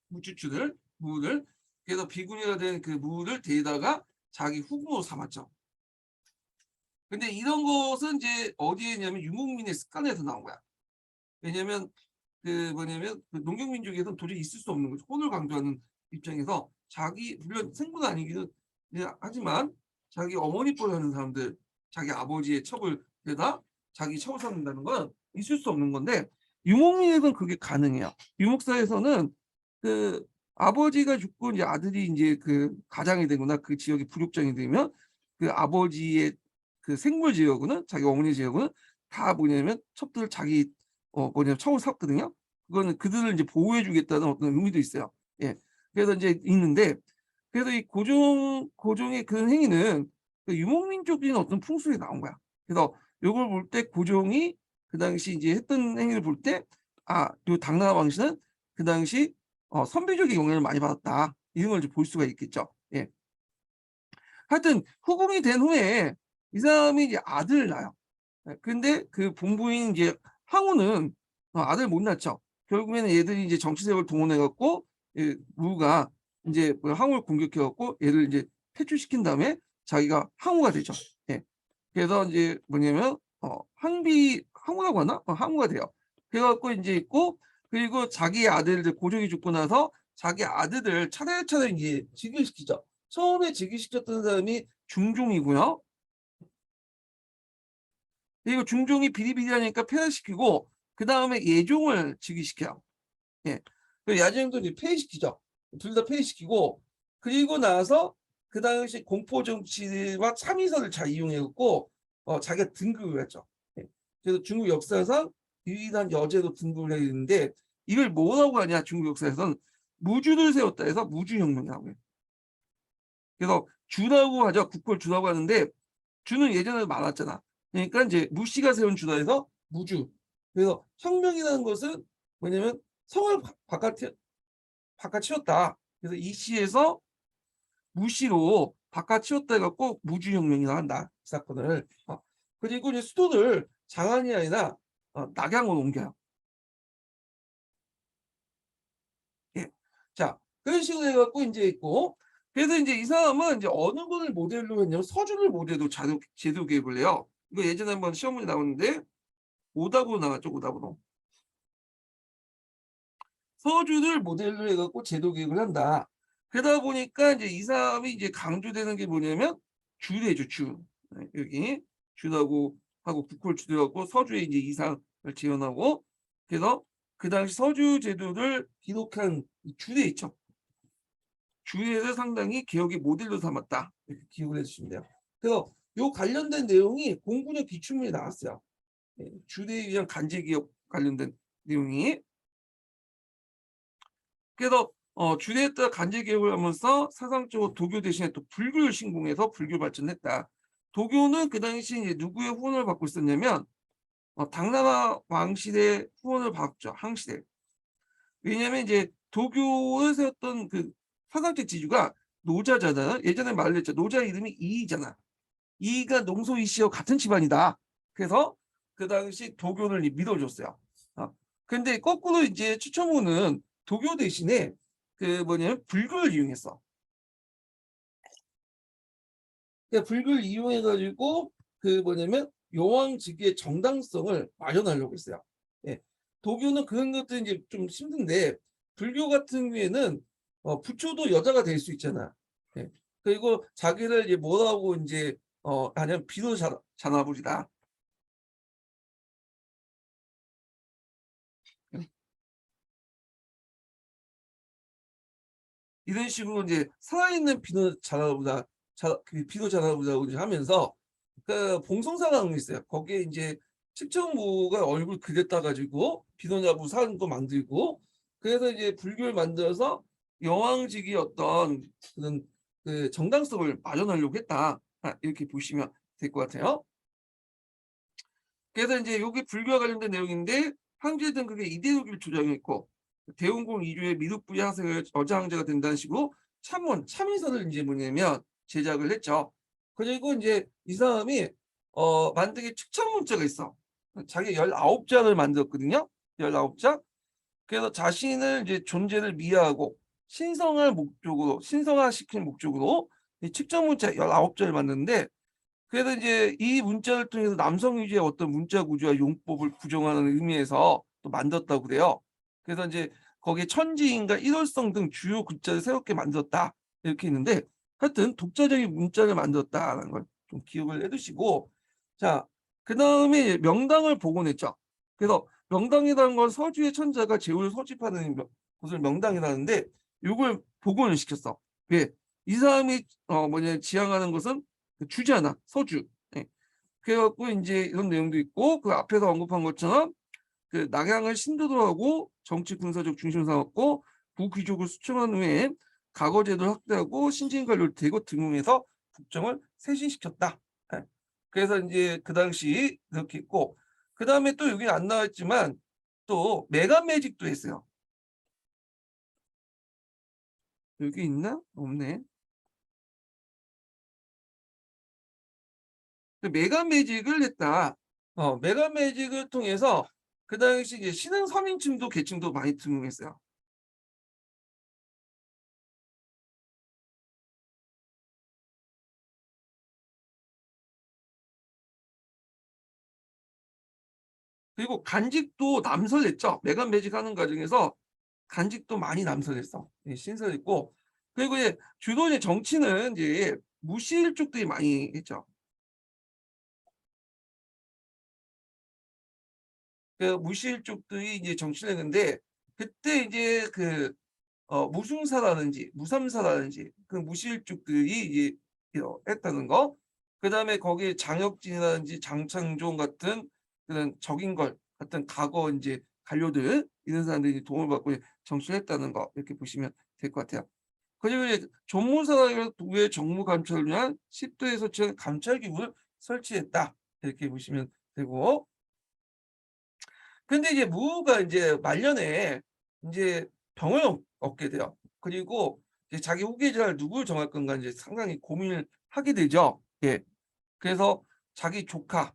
무추추를 무를. 그래서 비군이가 된 그 무를 데에다가 자기 후궁으로 삼았죠. 근데 이런 것은 이제 어디에 있냐면 유목민의 습관에서 나온 거야. 왜냐면 그 뭐냐면 그 농경민족에서는 도저히 있을 수 없는 거죠. 혼을 강조하는 입장에서 자기 물론 생분 아니기는 하지만 자기 어머니 뻘 하는 사람들, 자기 아버지의 첩을에다 자기 첩을 삼는다는 건 있을 수 없는 건데 유목민에서는 그게 가능해요. 유목사에서는 그 아버지가 죽고 이제 아들이 이제 그 가장이 되거나 그 지역의 부족장이 되면 그 아버지의 그 생물 지역은 자기 어머니 지역은 다 뭐냐면 첩들을 자기 뭐냐면 첩을 샀거든요. 그거는 그들을 이제 보호해 주겠다는 어떤 의미도 있어요. 예. 그래서 이제 있는데 그래서 이 고종의 그런 행위는 그 유목민족인 어떤 풍습이 나온 거야. 그래서 요걸 볼 때 고종이 그 당시 이제 했던 행위를 볼 때 요 당나라 왕실은 그 당시 선비족의 영향을 많이 받았다. 이런 걸 이제 볼 수가 있겠죠. 예. 하여튼 후궁이 된 후에 이 사람이 이제 아들을 낳아요. 예. 근데 그 본부인 이제 항우는 아들 못 낳죠. 결국에는 얘들이 이제 정치세력을 동원해 갖고 무가 이제 항우를 공격해 갖고 얘를 이제 퇴출시킨 다음에 자기가 항우가 되죠. 예. 그래서 이제 뭐냐면 항우라고 하나? 항우가 돼요. 그래 갖고 이제 있고 그리고 자기 아들들 고종이 죽고 나서 자기 아들들 차례차례 이제 즉위시키죠. 처음에 즉위시켰던 사람이 중종이고요. 그리고 중종이 비리비리하니까 폐하시키고 그다음에 예종을 즉위시켜요. 예. 그 야종도 이제 폐위시키죠. 둘 다 폐위시키고 그리고 나서 그 당시 공포 정치와 참의선을 잘 이용해갖고 자기가 등극을 했죠. 예. 그래서 중국 역사상 유일한 여제도 등극을 했는데 이걸 뭐라고 하냐 중국 역사에서는 무주를 세웠다 해서 무주혁명이라고 해요. 그래서 주라고 하죠. 국호를 주라고 하는데 주는 예전에 많았잖아. 그러니까 이제 무씨가 세운 주다 해서 무주. 그래서 혁명이라는 것은 뭐냐면 성을 바꿔치웠다. 그래서 이 시에서 무씨로 바꿔치웠다 해갖고 무주혁명이라 한다. 이 사건을. 그리고 이제 수도를 장안이 아니라 낙양으로 옮겨요. 예. 자, 그런 식으로 해갖고 이제 있고 그래서 이제 이 사람은 이제 어느 분을 모델로 했냐면 서준을 모델로 제도 개입을 해요. 이거 예전에 한번 시험 문제 나왔는데 오답으로 나왔죠. 오답으로. 서준을 모델로 해갖고 제도 개입을 한다. 그러다 보니까 이제 이 사람이 이제 강조되는 게 뭐냐면 주례죠. 주. 네, 여기 주라고 하고 국호를 주도하고 서주에 이제 이상을 재현하고 그래서 그 당시 서주 제도를 기록한 주례 있죠. 주례를 상당히 개혁의 모델로 삼았다. 이렇게 기억을 해주시면 돼요. 그래서 요 관련된 내용이 공군의 기출문에 나왔어요. 주례에 의한 간제개혁 관련된 내용이. 그래서 주례에 따라 간제개혁을 하면서 사상적으로 도교 대신에 또 불교를 신봉해서 불교 발전했다. 도교는 그 당시 이제 누구의 후원을 받고 있었냐면 당나라 왕실의 후원을 받죠. 항시대. 왜냐하면 이제 도교를 세웠던 그 사상적 지주가 노자잖아요. 예전에 말했죠. 노자 이름이 이이잖아. 이이가 농소 이씨와 같은 집안이다. 그래서 그 당시 도교를 믿어줬어요. 근데 거꾸로 이제 추천호는 도교 대신에 그 뭐냐면 불교를 이용했어. 그러니까 불교를 이용해가지고 그 뭐냐면 여왕 즉위의 정당성을 마련하려고 했어요. 예. 도교는 그런 것들이 이제 좀 힘든데 불교 같은 경우에는 부처도 여자가 될 수 있잖아. 예. 그리고 자기를 이제 뭐라고 이제 하냐면 비로 잔화불이다. 이런 식으로 이제 살아있는 비누 자라보다 그 비누 자라보자고 이제 하면서 그 봉송사가 있어요. 거기에 이제 칙정부가 얼굴 그렸다 가지고 비누자부 사는 거 만들고 그래서 이제 불교를 만들어서 여왕직이 어떤 그런 그 정당성을 마련하려고 했다. 이렇게 보시면 될 것 같아요. 그래서 이제 여기 불교와 관련된 내용인데 황제 등극의 이데올기를 주장했고 대운공 이주에 미륵부리 하세요 여자 황제가 된다는 식으로 참의선을 이제 뭐냐면 제작을 했죠. 그리고 이제 이 사람이 만든 게 축창문자가 있어. 자기 19장을 만들었거든요. 19장. 그래서 자신을 이제 존재를 미화하고 신성화시키는 목적으로 이 측정문자 19장을 만드는데, 그래서 이제 이 문자를 통해서 남성 위주의 어떤 문자 구조와 용법을 부정하는 의미에서 또 만들었다고 그래요. 그래서 이제 거기에 천지인과 일월성 등 주요 글자를 새롭게 만들었다 이렇게 있는데, 하여튼 독자적인 문자를 만들었다라는 걸 좀 기억을 해두시고, 자, 그다음에 명당을 복원했죠. 그래서 명당이라는 건 서주의 천자가 제후를 소집하는 곳을 명당이라는데, 이걸 복원을 시켰어. 왜? 이 사람이 지향하는 것은 주잖아, 서주. 예. 그래갖고 이제 이런 내용도 있고, 그 앞에서 언급한 것처럼 그 낙양을 신도로 하고 정치 군사적 중심을 삼았고, 부귀족을 수청한 후에 가거제도를 확대하고 신진 관료를 대거 등용해서 국정을 쇄신시켰다. 예. 그래서 이제 그 당시 이렇게 있고, 그 다음에 또 여기 안 나왔지만 또 메간 매직도 했어요. 여기 있나? 없네. 메간 매직을 했다. 메간 매직을 통해서 그 당시 이제 신흥 서민층도 계층도 많이 등용했어요. 그리고 간직도 남설했죠. 메간 매직하는 과정에서 간직도 많이 남설했어. 예, 신설했고, 그리고 이제 주로 이제 정치는 이제 무시일족들이 많이 했죠. 그 무시일족들이 이제 정치를 했는데, 그때 이제 그 무승사라든지 무삼사라든지 그 무시일족들이 이제 했다는 거. 그다음에 거기에 장혁진이라든지 장창종 같은 그런 적인걸 같은 과거 이제 관료들 이런 사람들이 도움을 받고 정치를 했다는 거, 이렇게 보시면 될 것 같아요. 그리고 이제 전무사의 외 정무 감찰을 위한 10도에 설치한 감찰기구를 설치했다 이렇게 보시면 되고, 근데 이제 무가 이제 말년에 이제 병을 얻게 돼요. 그리고 이제 자기 후계자를 누굴 정할 건가 이제 상당히 고민을 하게 되죠. 예. 그래서 자기 조카,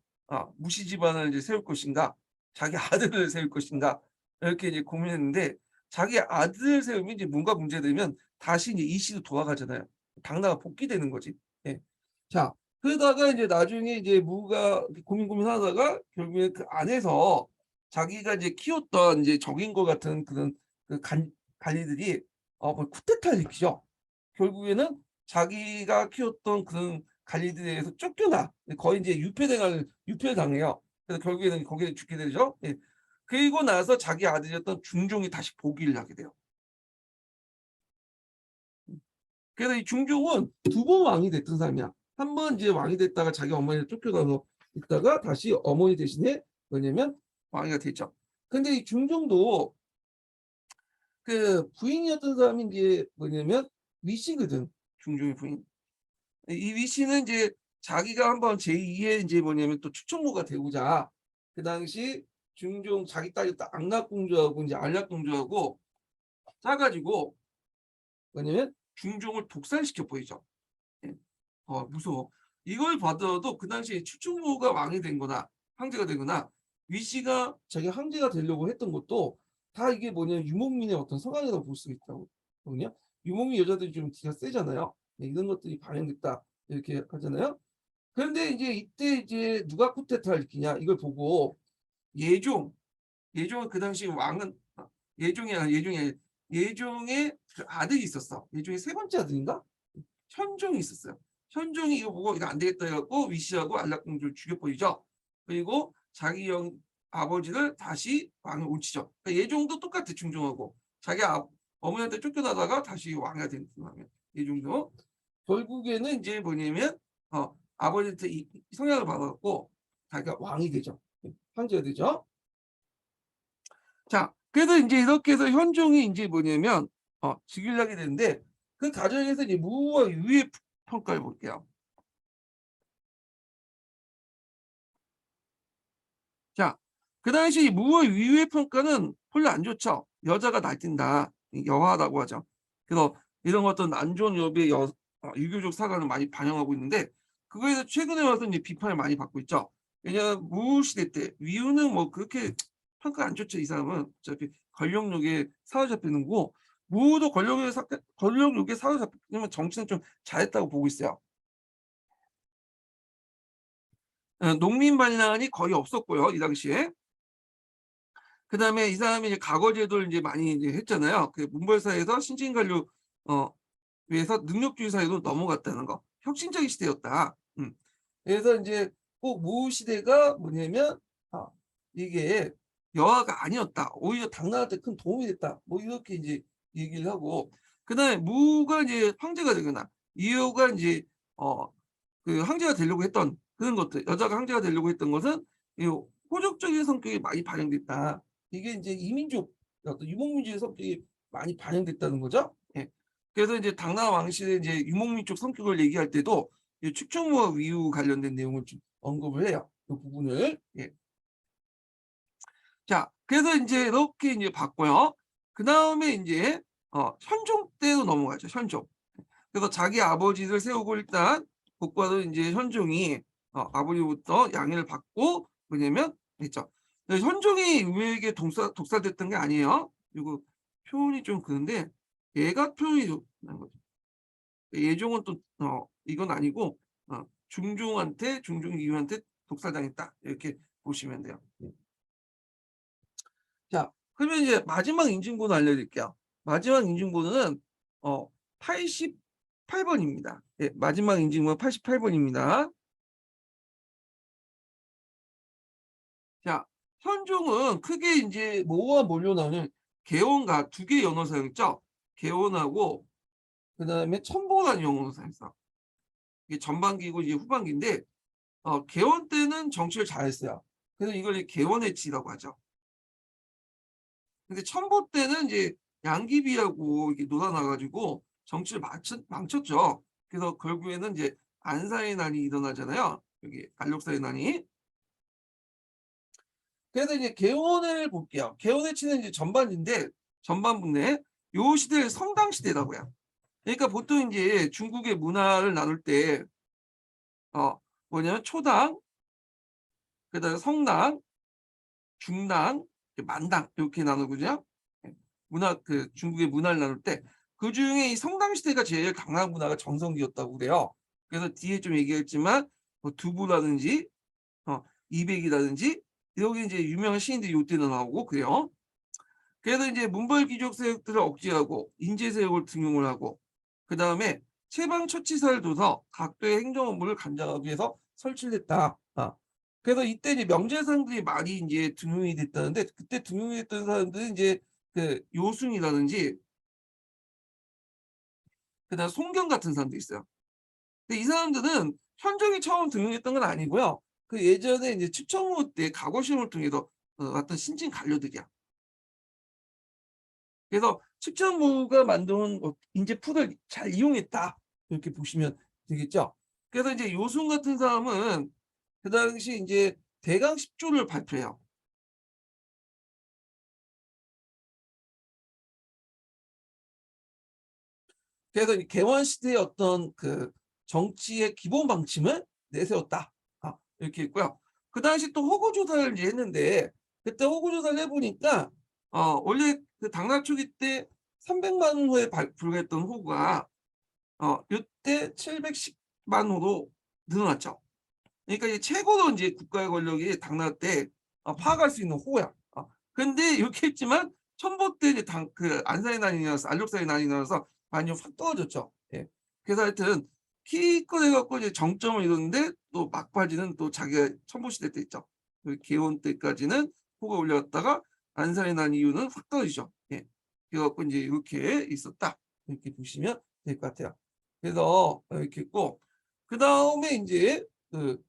무씨 집안을 이제 세울 것인가, 자기 아들을 세울 것인가, 이렇게 이제 고민했는데, 자기 아들을 세우면 이제 뭔가 문제되면 다시 이제 이씨로 돌아가잖아요. 당나가 복귀되는 거지. 예. 자, 그러다가 이제 나중에 이제 무가 고민하다가 결국에 그 안에서 자기가 이제 키웠던 이제 적인 것 같은 그런 그 관리들이 뭐 쿠데타를 일으키죠. 결국에는 자기가 키웠던 그런 관리들에 의해서 쫓겨나 거의 이제 유폐를 당해요. 그래서 결국에는 거기에 죽게 되죠. 예. 그리고 나서 자기 아들이었던 중종이 다시 복위를 하게 돼요. 그래서 이 중종은 두 번 왕이 됐던 사람이야. 한 번 이제 왕이 됐다가 자기 어머니를 쫓겨나서 있다가 다시 어머니 대신에 뭐냐면 왕이가 됐죠. 근데 이 중종도 그 부인이었던 사람이 이제 뭐냐면 위씨거든. 중종의 부인. 이 위씨는 이제 자기가 한번 제2의 이제 뭐냐면 또 축청무가 되고자 그 당시 중종 자기 딸이었던 악락공주하고 이제 안락공주하고 짜가지고 뭐냐면 중종을 독살시켜 보이죠. 예. 무서워. 이걸 받아도 그 당시에 추충무가 왕이 된 거나 황제가 된 거나 위씨가 자기 황제가 되려고 했던 것도 다 이게 뭐냐면 유목민의 어떤 성향이라고 볼 수 있다고 거든요. 유목민 여자들이 좀 기가 세잖아요. 네, 이런 것들이 반영됐다 이렇게 하잖아요. 그런데 이제 이때 이제 누가 쿠데타를 일으키냐 이걸 보고 예종, 예종은 그 당시 왕은 예종의 그 아들이 있었어. 예종의 세 번째 아들인가? 현종이 있었어요. 현종이 이거 보고 이거 안 되겠다 해갖고 위씨하고 안락공주를 죽여버리죠. 그리고 자기 아버지를 다시 왕을 옳히죠. 그러니까 예종도 똑같아 중종하고 자기 어머니한테 쫓겨나다가 다시 왕이 된 사람이에요. 예종도 결국에는 이제 뭐냐면 아버지한테 이 성향을 받아갖고 자기가 왕이 되죠. 황제가 되죠. 자, 그래서 이제 이렇게 해서 현종이 이제 뭐냐면 즉위를 하게 되는데, 그 과정에서 이제 무와 유의 평가를 볼게요. 자, 그 당시 무와 유의 평가는 별로 안 좋죠. 여자가 날뛴다. 여하라고 하죠. 그래서 이런 어떤 안 좋은 여비의 유교적 사관을 많이 반영하고 있는데 그거에서 최근에 와서 이제 비판을 많이 받고 있죠. 왜냐하면 무시대 때 위유는 뭐 그렇게 평가 안 좋죠. 이 사람은 어차피 권력욕에 사로잡히는 거고 무도 권력욕에 사로잡히면 정치는 좀 잘했다고 보고 있어요. 농민 반란이 거의 없었고요, 이 당시에. 그다음에 이 사람이 이제 과거 제도를 이제 많이 이제 했잖아요. 그 문벌사에서 신진 관료 어 위해서 능력주의 사회로 넘어갔다는 거. 혁신적인 시대였다. 그래서 인제 꼭 모 시대가 뭐냐면 이게 여아가 아니었다. 오히려 당나라한테 큰 도움이 됐다. 뭐 이렇게 인제 얘기를 하고 그다음에 무가 이제 황제가 되거나 이효가 인제 어 그 황제가 되려고 했던 그런 것들 여자가 황제가 되려고 했던 것은 이 호족적인 성격이 많이 반영됐다. 이게 인제 이민족 어떤 유목민주의 성격이 많이 반영됐다는 거죠. 예. 그래서 이제 당나라 왕실의 이제 유목민족 성격을 얘기할 때도 이 축척무와 위유 관련된 내용을 좀 언급을 해요. 그 부분을. 예. 자 그래서 인제 이렇게 인제 봤고요. 그다음에 인제 현종 때로 넘어가죠, 현종. 그래서 자기 아버지를 세우고 일단 곧바로 인제 현종이 아버지로부터 양해를 받고 뭐냐면 했죠. 현종이 우에게 독살됐던 게 아니에요. 그리고 표현이 좀 그런데 얘가 표현이 좀 그런 거죠. 예종은 또 이건 아니고 중종 이후한테 독살당했다. 이렇게 보시면 돼요. 자 그러면 이제 마지막 인증번호 알려드릴게요. 마지막 인증번호는 88 번입니다. 예 마지막 인증번호 88 번입니다. 자 현종은 크게 인제 뭐와 뭘로 나누냐면 개원과 두 개의 연호 사용했죠. 개원하고 그다음에 첨보라는 용어를 사용했어. 이게 전반기고 이제 후반기인데 개원 때는 정치를 잘했어요. 그래서 이걸 이제 개원해치라고 하죠. 근데 첨보 때는 이제 양귀비하고 이렇게 놀아나 가지고 정치를 망쳤죠. 그래서 결국에는 이제 안사의 난이 일어나잖아요. 여기 안록사의 난이. 그래서 이제 개원을 볼게요. 개원해치는 이제 전반인데 전반부인데 요 시대를 성당 시대라고 해요. 그러니까 보통 인제 중국의 문화를 나눌 때 뭐냐면 초당, 그다음에 성당, 중당, 만당 요렇게 나누거든요. 예. 중국의 문화를 나눌 때 그중에 이 성당 시대가 제일 강한 문화가 정성기였다고 그래요. 그래서 뒤에 좀 얘기했지만 뭐 두부라든지 이백이라든지 여기 인제 유명한 시인들이 요때도 나오고 그래요. 그래서 인제 문벌 귀족 세력들을 억제하고 인재 세력을 등용을 하고 그다음에 최방 처치사를 둬서 각도의 행정 업무를 관장하기 위해서 설치를 했다. 그래서 이때 이제 명재상들이 많이 인제 등용이 됐다는데 그때 등용이 됐던 사람들은 인제 그 요순이라든지 그다음 송경 같은 사람들이 있어요. 근데 이 사람들은 현종이 처음 등용했던 건 아니고요. 그 예전에 인제 측정호 때 각오 시험을 통해서 왔던 신진 관료들이야. 그래서 측정부가 만든 인재 풀을 잘 이용했다. 이렇게 보시면 되겠죠. 그래서 이제 요순 같은 사람은 그 당시 인제 대강 10조를 발표해요. 그래서 이 개원 시대의 어떤 그 정치의 기본 방침을 내세웠다. 이렇게 있고요. 그 당시 또 호구 조사를 이제 했는데 그때 호구 조사를 해 보니까 원래 그 당나라 초기 때 300만 호에 불과했던 호구가 요때 710만 호로 늘어났죠. 그러니까 이제 최고로 인제 국가의 권력이 당나라 때 파악할 수 있는 호야. 근데 이렇게 했지만 첨보 때 이제 안사의 난이 나서 안禄사의 난이 나서 많이 확 떨어졌죠. 예. 그래서 하여튼 기껏 해 갖고 이제 정점을 이뤘는데 또 막바지는 또 자기가 첨보 시대 때 있죠. 그 개원 때까지는 호가 올라갔다가 안사의 난 이후는 확 떨어지죠. 예. 그래 갖고 인제 이렇게 있었다. 이렇게 보시면 될 것 같아요. 그래서 이렇게 있고 그다음에 인제 그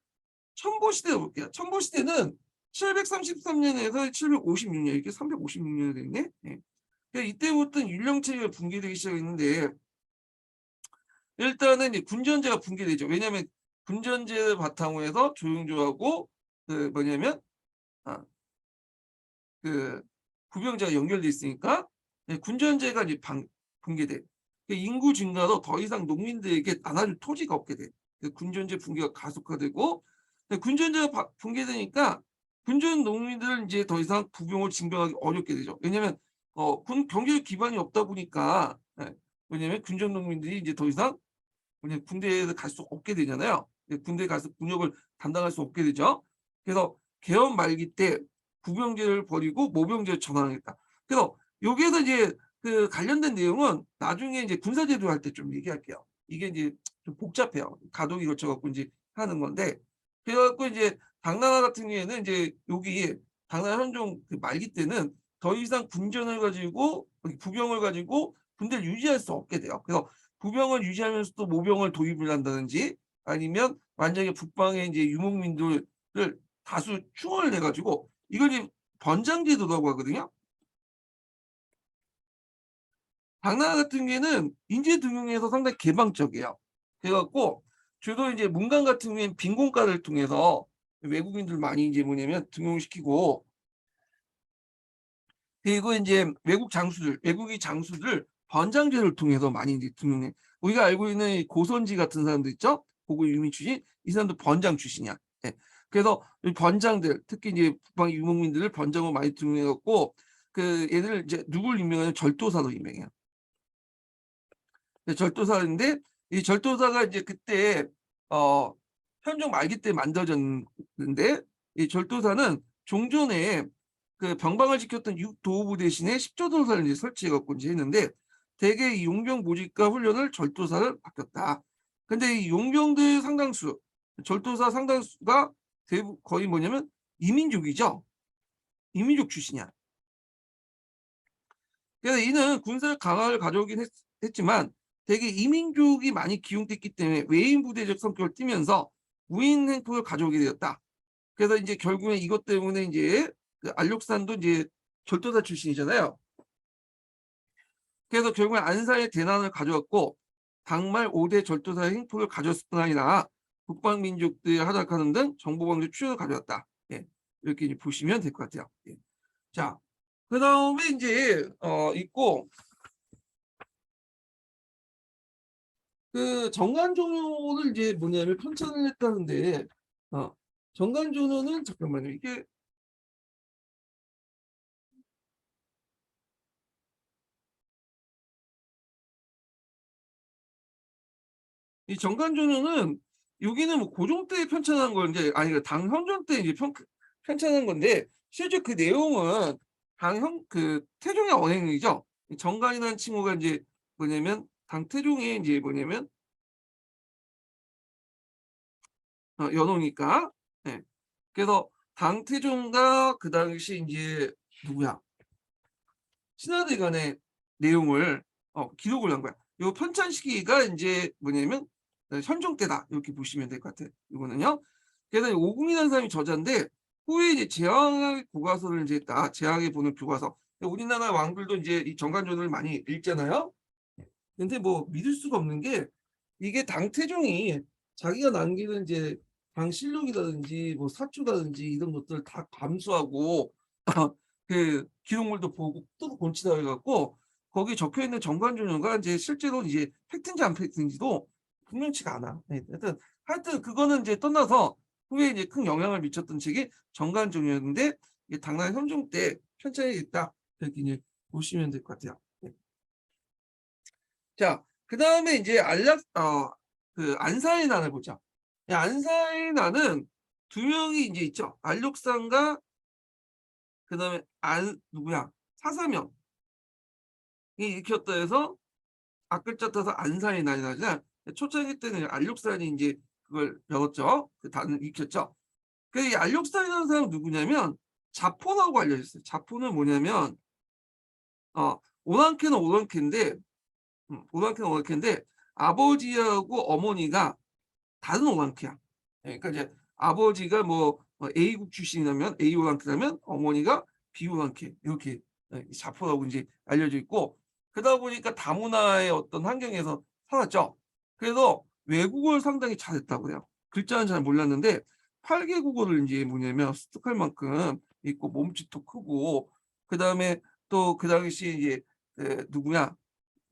첨보 시대 볼게요. 첨보 시대는 733 년에서 756년 이렇게 356 년이 됐네. 예. 그러니까 이때부터는 율령 체계가 붕괴되기 시작했는데 일단은 이제 군전제가 붕괴되죠. 왜냐하면 군전제를 바탕으로 해서 조용조하고 그 뭐냐면 아 그 부병제가 연결돼 있으니까 예, 군전제가 이제 붕괴돼. 인구 증가로 더 이상 농민들에게 나눠줄 토지가 없게 돼. 군전제 붕괴가 가속화되고 군전제가 붕괴되니까 군전 농민들은 이제 더 이상 부병을 징병하기 어렵게 되죠. 왜냐하면 군 경제적 기반이 없다 보니까 예, 왜냐하면 군전 농민들이 이제 더 이상 그냥 군대에 갈 수 없게 되잖아요. 군대에 가서 군역을 담당할 수 없게 되죠. 그래서 개헌 말기 때 부병제를 버리고 모병제로 전환하겠다. 그래서 여기에서 이제 그 관련된 내용은 나중에 이제 군사제도 할 때 좀 얘기할게요. 이게 이제 좀 복잡해요. 가독이 거쳐 갖고 이제 하는 건데 그래 갖고 이제 당나라 같은 경우에는 이제 여기 당나라 현종 그 말기 때는 더 이상 군전을 가지고 부병을 가지고 군대를 유지할 수 없게 돼요. 그래서 부병을 유지하면서도 모병을 도입을 한다든지 아니면 만약에 북방에 이제 유목민들을 다수 충원을 해 가지고 이걸 이제 번장제도라고 하거든요. 당나라 같은 경우에는 인재 등용에서 상당히 개방적이에요. 그래 갖고 주로 이제 문관 같은 경우에는 빈곤가를 통해서 외국인들 많이 이제 뭐냐면 등용시키고 그리고 인제 외국의 장수들 번장제를 통해서 많이 이제 등용해. 우리가 알고 있는 이 고선지 같은 사람들 있죠? 고고 유민 출신 이 사람도 번장 출신이야. 예. 그래서 이 번장들 특히 이제 북방 유목민들을 번장으로 많이 등용해 갖고 그 얘들 이제 누굴 임명하냐면 절도사로 임명해요. 절도사인데 이 절도사가 이제 그때 어 현종 말기 때 만들어졌는데 이 절도사는 종전에 그 병방을 지켰던 육도호부 대신에 십조도사를 이제 설치해 갖고 이제 했는데 대개 이 용병 모집과 훈련을 절도사를 맡겼다. 근데 이 용병들 상당수, 절도사 상당수가 거의 뭐냐면 이민족이죠. 이민족 출신이야. 그래서 이는 군사 강화를 가져오긴 했지만 대개 이민족이 많이 기용됐기 때문에 외인 부대적 성격을 띠면서 우인 행폭을 가져오게 되었다. 그래서 이제 결국에 이것 때문에 이제 그 안록산도 이제 절도사 출신이잖아요. 그래서 결국에 안사의 대난을 가져왔고 당말 5대 절도사의 행폭을 가져왔을 뿐 아니라 북방민족들이 하락하는 등 정보방조 추진을 가져왔다. 예, 이렇게 이제 보시면 될 것 같아요. 예. 자, 그 다음에 이제 있고 그 정관조노를 이제 뭐냐면 편찬을 했다는데 정관조노는 잠깐만요. 이게 이 정관조노는 여기는 뭐 고종 때 편찬한 걸 이제 아니 그 당현종 때 이제 편찬한 건데 실제 그 내용은 당현 그 태종의 언행이죠. 정관이라는 칭호가 이제 뭐냐면 당태종의 이제 뭐냐면 연호니까. 예. 그래서 당태종과 그 당시 이제 누구야? 신하들 간의 내용을 기록을 한 거야. 요 편찬 시기가 이제 뭐냐면 현종 때다 이렇게 보시면 될 것 같아요. 이거는요. 그래서 오궁이라는 사람이 저자인데 후에 이제 제왕의 교과서를 이제 제왕에 보는 교과서. 우리나라 왕들도 이제 이 정관조를 많이 읽잖아요. 근데 뭐 믿을 수가 없는 게 이게 당태종이 자기가 남기는 이제 당실록이라든지 뭐 사주라든지 이런 것들을 다 감수하고 그 기록물도 보고 또 본치다 해갖고 거기 적혀 있는 정관조녀가 이제 실제로 이제 팩트인지 안 팩트인지도 분명치가 않아. 네, 하여튼 그거는 이제 떠나서 후에 이제 큰 영향을 미쳤던 책이 정관조녀인데 이게 당나라 현종 때 편찬이 됐다 이렇게 이제 보시면 될 것 같아요. 네. 자, 그 다음에 이제 그 안사의 난을 보자. 안사의 난은 두 명이 이제 있죠. 안록산과 그 다음에 누구야? 사사명이 일으켰다 해서 앞글자 따서 안사의 난이 나잖아. 초창기 때는 안록산이 이제 그걸 열었죠. 그 단을 익혔죠. 이 안록산이라는 사람은 누구냐면 자포라고 알려졌어요. 자포는 뭐냐면 오랑캐는 오랑캐인데 오랑캐는 오랑캐인데 아버지하고 어머니가 다른 오랑캐야. 예, 그러니까 이제 아버지가 뭐 A국 출신이라면 A 오랑캐라면 어머니가 B 오랑캐 이렇게 자포라고 이제 알려져 있고 그러다 보니까 다문화의 어떤 환경에서 살았죠. 그래서 외국어를 상당히 잘했다고 해요. 글자는 잘 몰랐는데 8개 국어를 이제 뭐냐면 습득할 만큼 있고 몸짓도 크고 그다음에 또 그 당시에 이제 누구냐?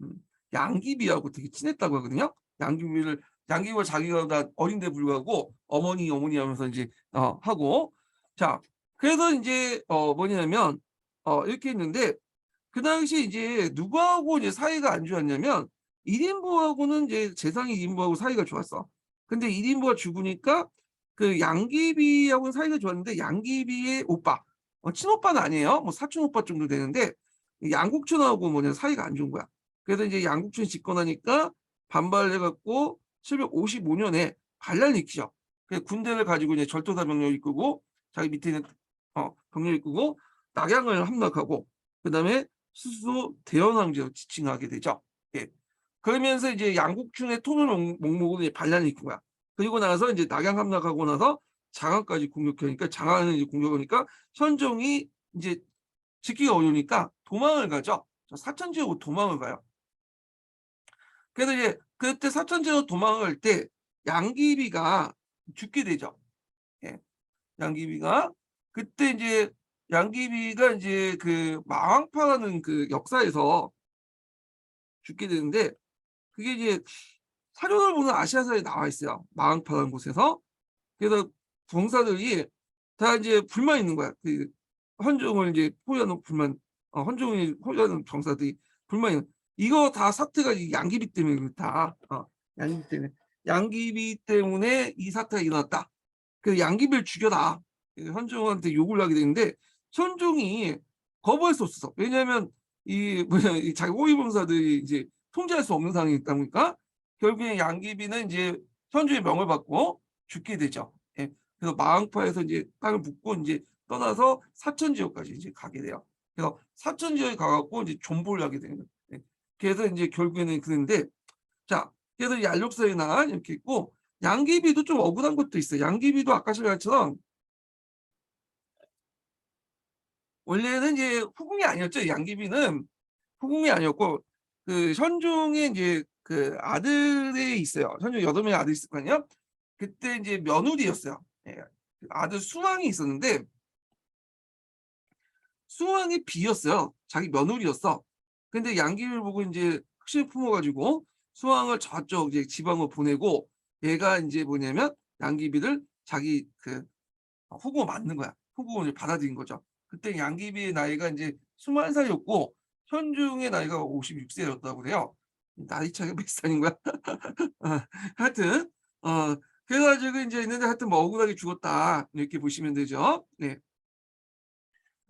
음 양귀비하고 되게 친했다고 하거든요. 양귀비와 자기가 다 어린데 불구하고 어머니, 어머니 하면서 인제 하고. 자, 그래서 인제 뭐냐면 이렇게 했는데 그 당시에 이제 누구하고 이제 사이가 안 좋았냐면 1 인부하고는 이제 재상이 2 인부하고 사이가 좋았어. 근데 1 인부가 죽으니까 그 양귀비하고는 사이가 좋았는데 양귀비의 오빠, 친오빠는 아니에요. 뭐 사촌 오빠 정도 되는데 이 양국천하고 뭐냐 사이가 안 좋은 거야. 그래서 이제 양국천이 집권하니까 반발을 해 갖고 755 년에 반란을 일으키죠. 그 군대를 가지고 이제 절도사 병력을 이끌고 자기 밑에 있는 병력을 이끌고 낙양을 함락하고 그다음에 스스로 대원왕제로 지칭하게 되죠. 예. 그러면서 이제 양국춘의 통일 목록으로 이제 반란을 일으킨 거야. 그리고 나서 이제 낙양 함락하고 나서 장안까지 공격하니까 장안을 이제 공격하니까 현종이 이제 지키기가 어려우니까 도망을 가죠. 사천 지역으로 도망을 가요. 그래서 이제 그때 사천 지역으로 도망을 갈 때 양귀비가 죽게 되죠. 예. 양귀비가 그때 인제 양귀비가 인제 그 마왕파라는 그 역사에서 죽게 되는데 그게 이제 사료를 보는 아시아사에 나와 있어요, 마왕파라는 곳에서. 그래서 병사들이 다 인제 불만이 있는 거야. 그 헌종을 인제 포위하는 불만, 헌종을 포위하는 병사들이 불만이 있는, 이거 다 사태가 이 양귀비 때문에 그렇다. 양귀비 때문에. "양귀비 때문에 이 사태가 일어났다. 그래서 양귀비를 죽여라." 현종한테 요구를 하게 되는데 현종이 거부할 수 없었어. 왜냐하면 이 뭐냐 이 자기 호위병사들이 이제 통제할 수 없는 상황이 있다 보니까 결국에 양귀비는 이제 현종의 명을 받고 죽게 되죠. 예. 그래서 마왕파에서 이제 땅을 묻고 인제 떠나서 사천 지역까지 이제 가게 돼요. 그래서 사천 지역에 가 갖고 이제 존버를 하게 되는 거예요. 예. 그래서 인제 결국에는 그랬는데, 자, 그래서 이 안록사의 날 이렇게 있고 양귀비도 좀 억울한 것도 있어요. 양귀비도 아까 제가 말처럼 원래는 이제 후궁이 아니었죠. 양귀비는 후궁이 아니었고 그 현종의 인제 그 아들이 있어요. 현종 8 명의 아들이 있을 거 아니에요. 그때 인제 며느리였어요. 예. 그 아들 수왕이 있었는데 수왕이 비였어요. 자기 며느리였어. 근데 양귀비를 보고 인제 확신을 품어 가지고 수왕을 저쪽 이제 지방으로 보내고 얘가 인제 뭐냐면 양귀비를 자기 그 후보 맞는 거야. 후보를 받아들인 거죠. 그때 양귀비의 나이가 인제 21살이었고 현중의 나이가 56 세였다고 그래요. 나이 차이가 몇 살인 거야? 하여튼 어 그래 가지고 인제 있는데 하여튼 뭐 억울하게 죽었다 이렇게 보시면 되죠. 네.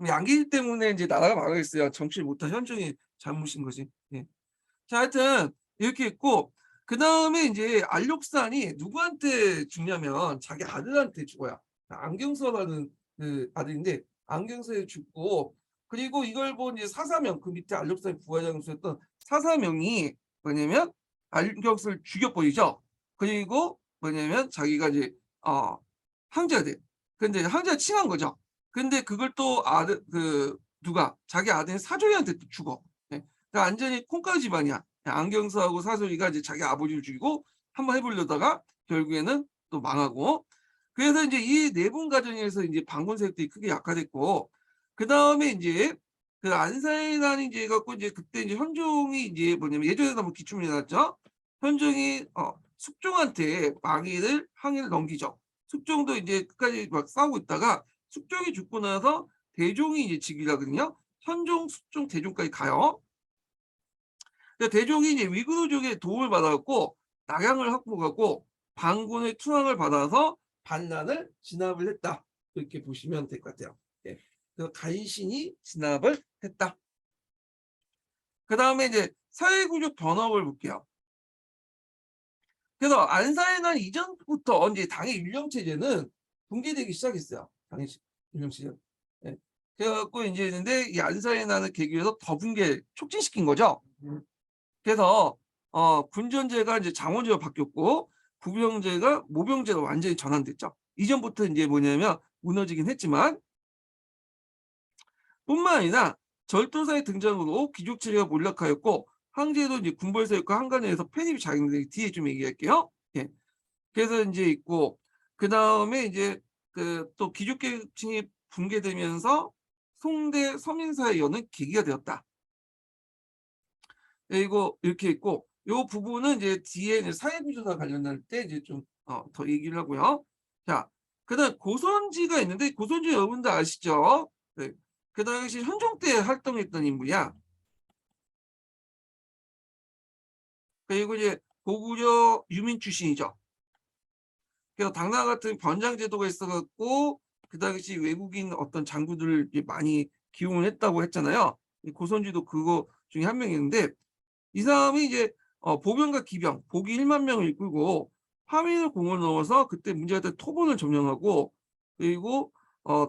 양귀비 때문에 인제 나라가 망하겠어요. 정치를 못한 현중이 잘못인 거지. 예. 자, 하여튼 이렇게 있고 그다음에 인제 안록산이 누구한테 죽냐면 자기 아들한테 죽어요. 안경서라는 그 아들인데 안경서에 죽고, 그리고 이걸 본 이제 사사명, 그 밑에 안록산의 부하장수였던 사사명이 뭐냐면 안경서를 죽여 버리죠. 그리고 뭐냐면 자기가 이제 어 황제가 돼. 근데 황제가 칭한 거죠. 근데 그걸 또 아들 누가 자기 아들인 사조리한테 또 죽어. 예. 그러니까 완전히 콩가루 집안이야. 안경서하고 사소리가 이제 자기 아버지를 죽이고 한번 해 보려다가 결국에는 또 망하고. 그래서 인제 이 4분 과정에서 인제 반군 세력들이 크게 약화됐고 그다음에 인제 그 안사의 난이 인제 해 갖고 인제 그때 인제 현종이 인제 뭐냐면 예전에도 한번 기춤을 해놨죠. 현종이 숙종한테 항해를 넘기죠. 숙종도 인제 끝까지 막 싸우고 있다가 숙종이 죽고 나서 대종이 이제 즉위를 하거든요. 현종, 숙종, 대종까지 가요. 근데 대종이 이제 위구르족의 도움을 받아 갖고 낙양을 확보하고 반군의 투항을 받아서 반란을 진압을 했다. 이렇게 보시면 될 것 같아요. 예. 그래서 간신히 진압을 했다. 그다음에 이제 사회구조 변화를 볼게요. 그래서 안사의 날 이전부터 이제 당의 율령체제는 붕괴되기 시작했어요. 당의 율령체제. 예. 그래 갖고 인제 있는데 이 안사의 난을 계기로 해서 더 붕괴 촉진시킨 거죠. 그래서 군전제가 이제 장원제로 바뀌었고 부병제가 모병제로 완전히 전환됐죠. 이전부터 인제 뭐냐면 무너지긴 했지만 뿐만 아니라 절도사의 등장으로 귀족 체제가 몰락하였고 황제도 이제 군벌 세력과 한간에서 편입이 자행되는데 뒤에 좀 얘기할게요. 예. 그래서 인제 있고 그다음에 이제 그 또 귀족 계층이 붕괴되면서 송대 서민사회 여는 계기가 되었다. 예, 이거 이렇게 있고 요 부분은 이제 뒤에 이제 사회구조사 관련할 때 이제 좀 더 얘기를 하고요. 자, 그다음 고선지가 있는데 고선지 여러분들 아시죠? 네. 그 당시 현종 때 활동했던 인물이야. 그리고 이제 고구려 유민 출신이죠. 그래서 당나라 같은 변장 제도가 있어 갖고 그 당시 외국인 어떤 장군들을 이제 많이 기용을 했다고 했잖아요. 이 고선지도 그거 중에 한 명이었는데 이 사람이 이제 보병과 기병 보기 1만 명을 이끌고 화민을 공을 넘어서 그때 문제가 됐던 토본을 점령하고 그리고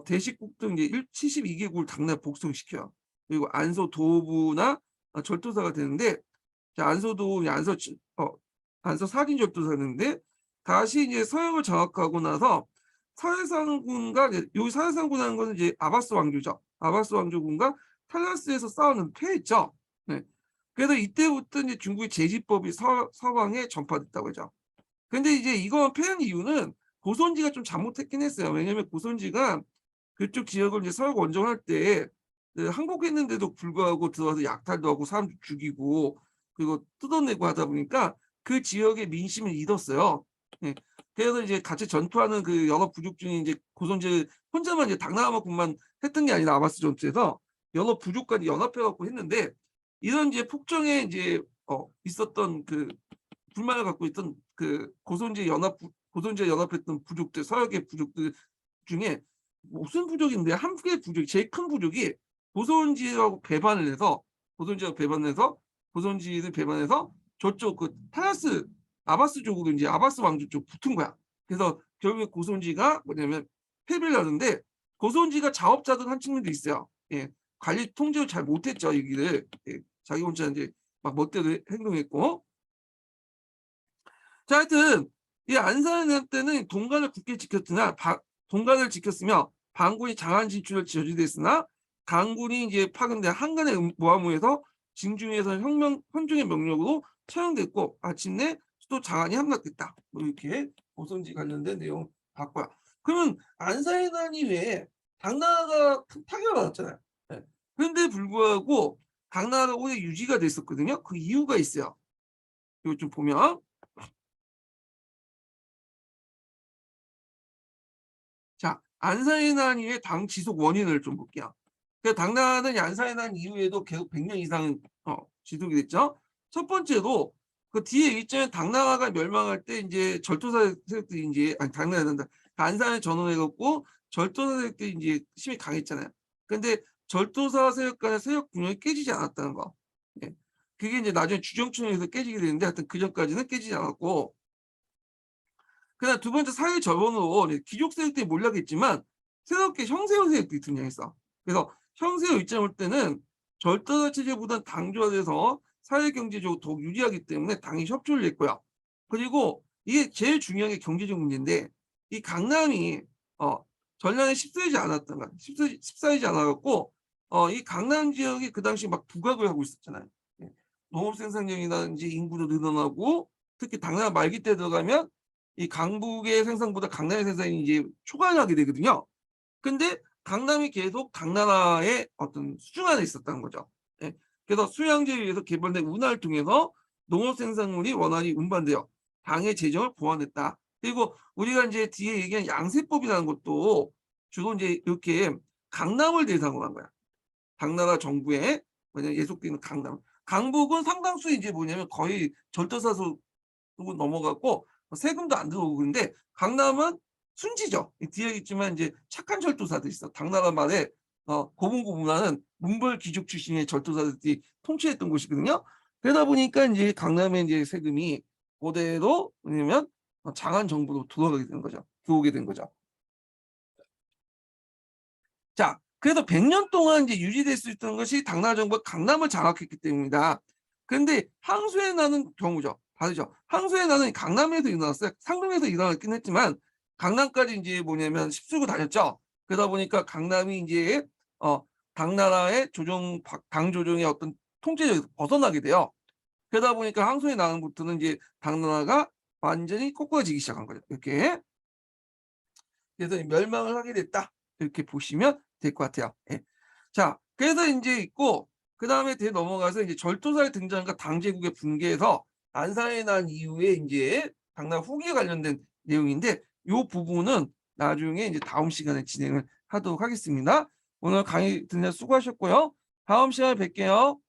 대식국 등 이제 72개국을 당나라에 복송시켜요. 그리고 안소 도부나 절도사가 되는데 자, 안소도 안소 사진 절도사였는데 다시 이제 서역을 장악하고 나서 서해상군과 여기 서해상군이라는 것은 이제 아바스 왕조죠. 아바스 왕조군과 탈라스에서 싸우는 패했죠. 네. 그래서 이때부터 이제 중국의 제지법이 서방에 전파됐다고 하죠. 근데 이제 이거 패한 이유는 고선지가 좀 잘못했긴 했어요. 왜냐면 고선지가 그쪽 지역을 이제 서역 원정할 때 항복했는데도 불구하고 들어와서 약탈도 하고 사람 죽이고 그리고 뜯어내고 하다 보니까 그 지역의 민심을 잃었어요. 예. 그래서 이제 같이 전투하는 그 여러 부족 중에 이제 고선지 혼자만 이제 당나라만큼만 했던 게 아니라 아바스 전투에서 여러 부족까지 연합해 갖고 했는데 이런 이제 폭정에 이제 있었던 그 불만을 갖고 있던 그 고선지에 연합했던 부족들 서역의 부족들 중에 무슨 부족인데 한국의 부족이 제일 큰 부족이 고선지하고 배반을 해서 고선지를 배반해서 저쪽 그 타라스 아바스 쪽으로 이제 아바스 왕조 쪽 붙은 거야. 그래서 결국에 고선지가 뭐냐면 패배를 하는데 고선지가 자업자득 한 측면도 있어요. 예. 관리 통제를 잘 못했죠 여기를. 예. 자기 혼자 이제 막 멋대로 행동했고. 자, 하여튼 이 안산의 때는 동관을 굳게 지켰으나 동관을 지켰으며 반군이 장안 진출을 저지됐으나 강군이 이제 파견된 한간의 모함에서 진중에서 헌종의 명령으로 처형됐고 마침내 수도 장안이 함락됐다. 뭐 이렇게 고선지 관련된 내용 봤고요. 그러면 안산의 난 이외에 당나라가 큰 타격을 받았잖아요. 네. 그런데 불구하고 당나라가 오래 유지가 됐었거든요. 그 이유가 있어요. 이거 좀 보면 자, 안산의 난 이후에 당 지속 원인을 좀 볼게요. 그 당나라는 안산의 난 이후에도 계속 100년 이상 지속이 됐죠. 첫 번째로 그 뒤에 있잖아요. 당나라가 멸망할 때 이제 절도사 세력들이 이제 아니 당나라가 된다. 안산에 전원해갖고 절도사 세력들이 이제 힘이 강했잖아요. 근데 절도사 세력 간의 세력 균형이 깨지지 않았다는 거. 예. 그게 이제 나중에 주정청에서 깨지게 되는데 하여튼 그 전까지는 깨지지 않았고 그다음 두 번째 사회 전원으로 귀족 세력들이 몰락했지만 새롭게 형세형 세력들이 등장했어. 그래서 형세형 입장을 볼 때는 절도사 체제보다는 당조화돼서 사회 경제적으로 더욱 유리하기 때문에 당이 협조를 했고요. 그리고 이게 제일 중요한 게 경제적 문제인데 이 강남이 전량에 휩싸이지 않았던 거야. 휩싸이지 않아갖고 이 강남 지역이 그 당시 막 부각을 하고 있었잖아요. 예. 농업 생산량이라든지 인구도 늘어나고 특히 당나라 말기 때 들어가면 이 강북의 생산보다 강남의 생산이 이제 초과하게 되거든요. 근데 강남이 계속 당나라의 어떤 수중 안에 있었다는 거죠. 예. 그래서 수양제에 의해서 개발된 운하를 통해서 농업 생산물이 원활히 운반되어 당의 재정을 보완했다. 그리고 우리가 이제 뒤에 얘기한 양세법이라는 것도 주로 이제 이렇게 강남을 대상으로 한 거야. 당나라 정부에 뭐냐 예속되는 강남. 강북은 상당수 이제 뭐냐면 거의 절도사로 넘어갔고 세금도 안 들어오고 그런데 강남은 순지죠. 뒤에 있지만 이제 착한 절도사들 있어. 당나라 말에 고분고분하는 문벌 귀족 출신의 절도사들이 통치했던 곳이거든요. 그러다 보니까 이제 강남의 이제 세금이 그대로 뭐냐면 장안 정부로 들어가게 되는 거죠. 들어오게 된 거죠. 자, 그래서 100년 동안 이제 유지될 수 있던 것이 당나라 정부가 강남을 장악했기 때문이다. 그런데 항소에 나는 경우죠. 다르죠. 항소에 나는 강남에서 일어났어요. 상동에서 일어났긴 했지만 강남까지 이제 뭐냐면 휩쓸고 다녔죠. 그러다 보니까 강남이 이제 당나라의 당 조정의 어떤 통제에서 벗어나게 돼요. 그러다 보니까 항소에 나는 부터는 이제 당나라가 완전히 꺾어지기 시작한 거죠. 이렇게. 그래서 멸망을 하게 됐다. 이렇게 보시면 될 것 같아요. 예. 자, 그래서 인제 있고 그다음에 넘어가서 이제 절도사의 등장과 당제국의 붕괴에서 난사에 난 이후에 인제 당나라 후기에 관련된 내용인데 요 부분은 나중에 이제 다음 시간에 진행을 하도록 하겠습니다. 오늘 강의 듣느라 수고하셨고요. 다음 시간에 뵐게요.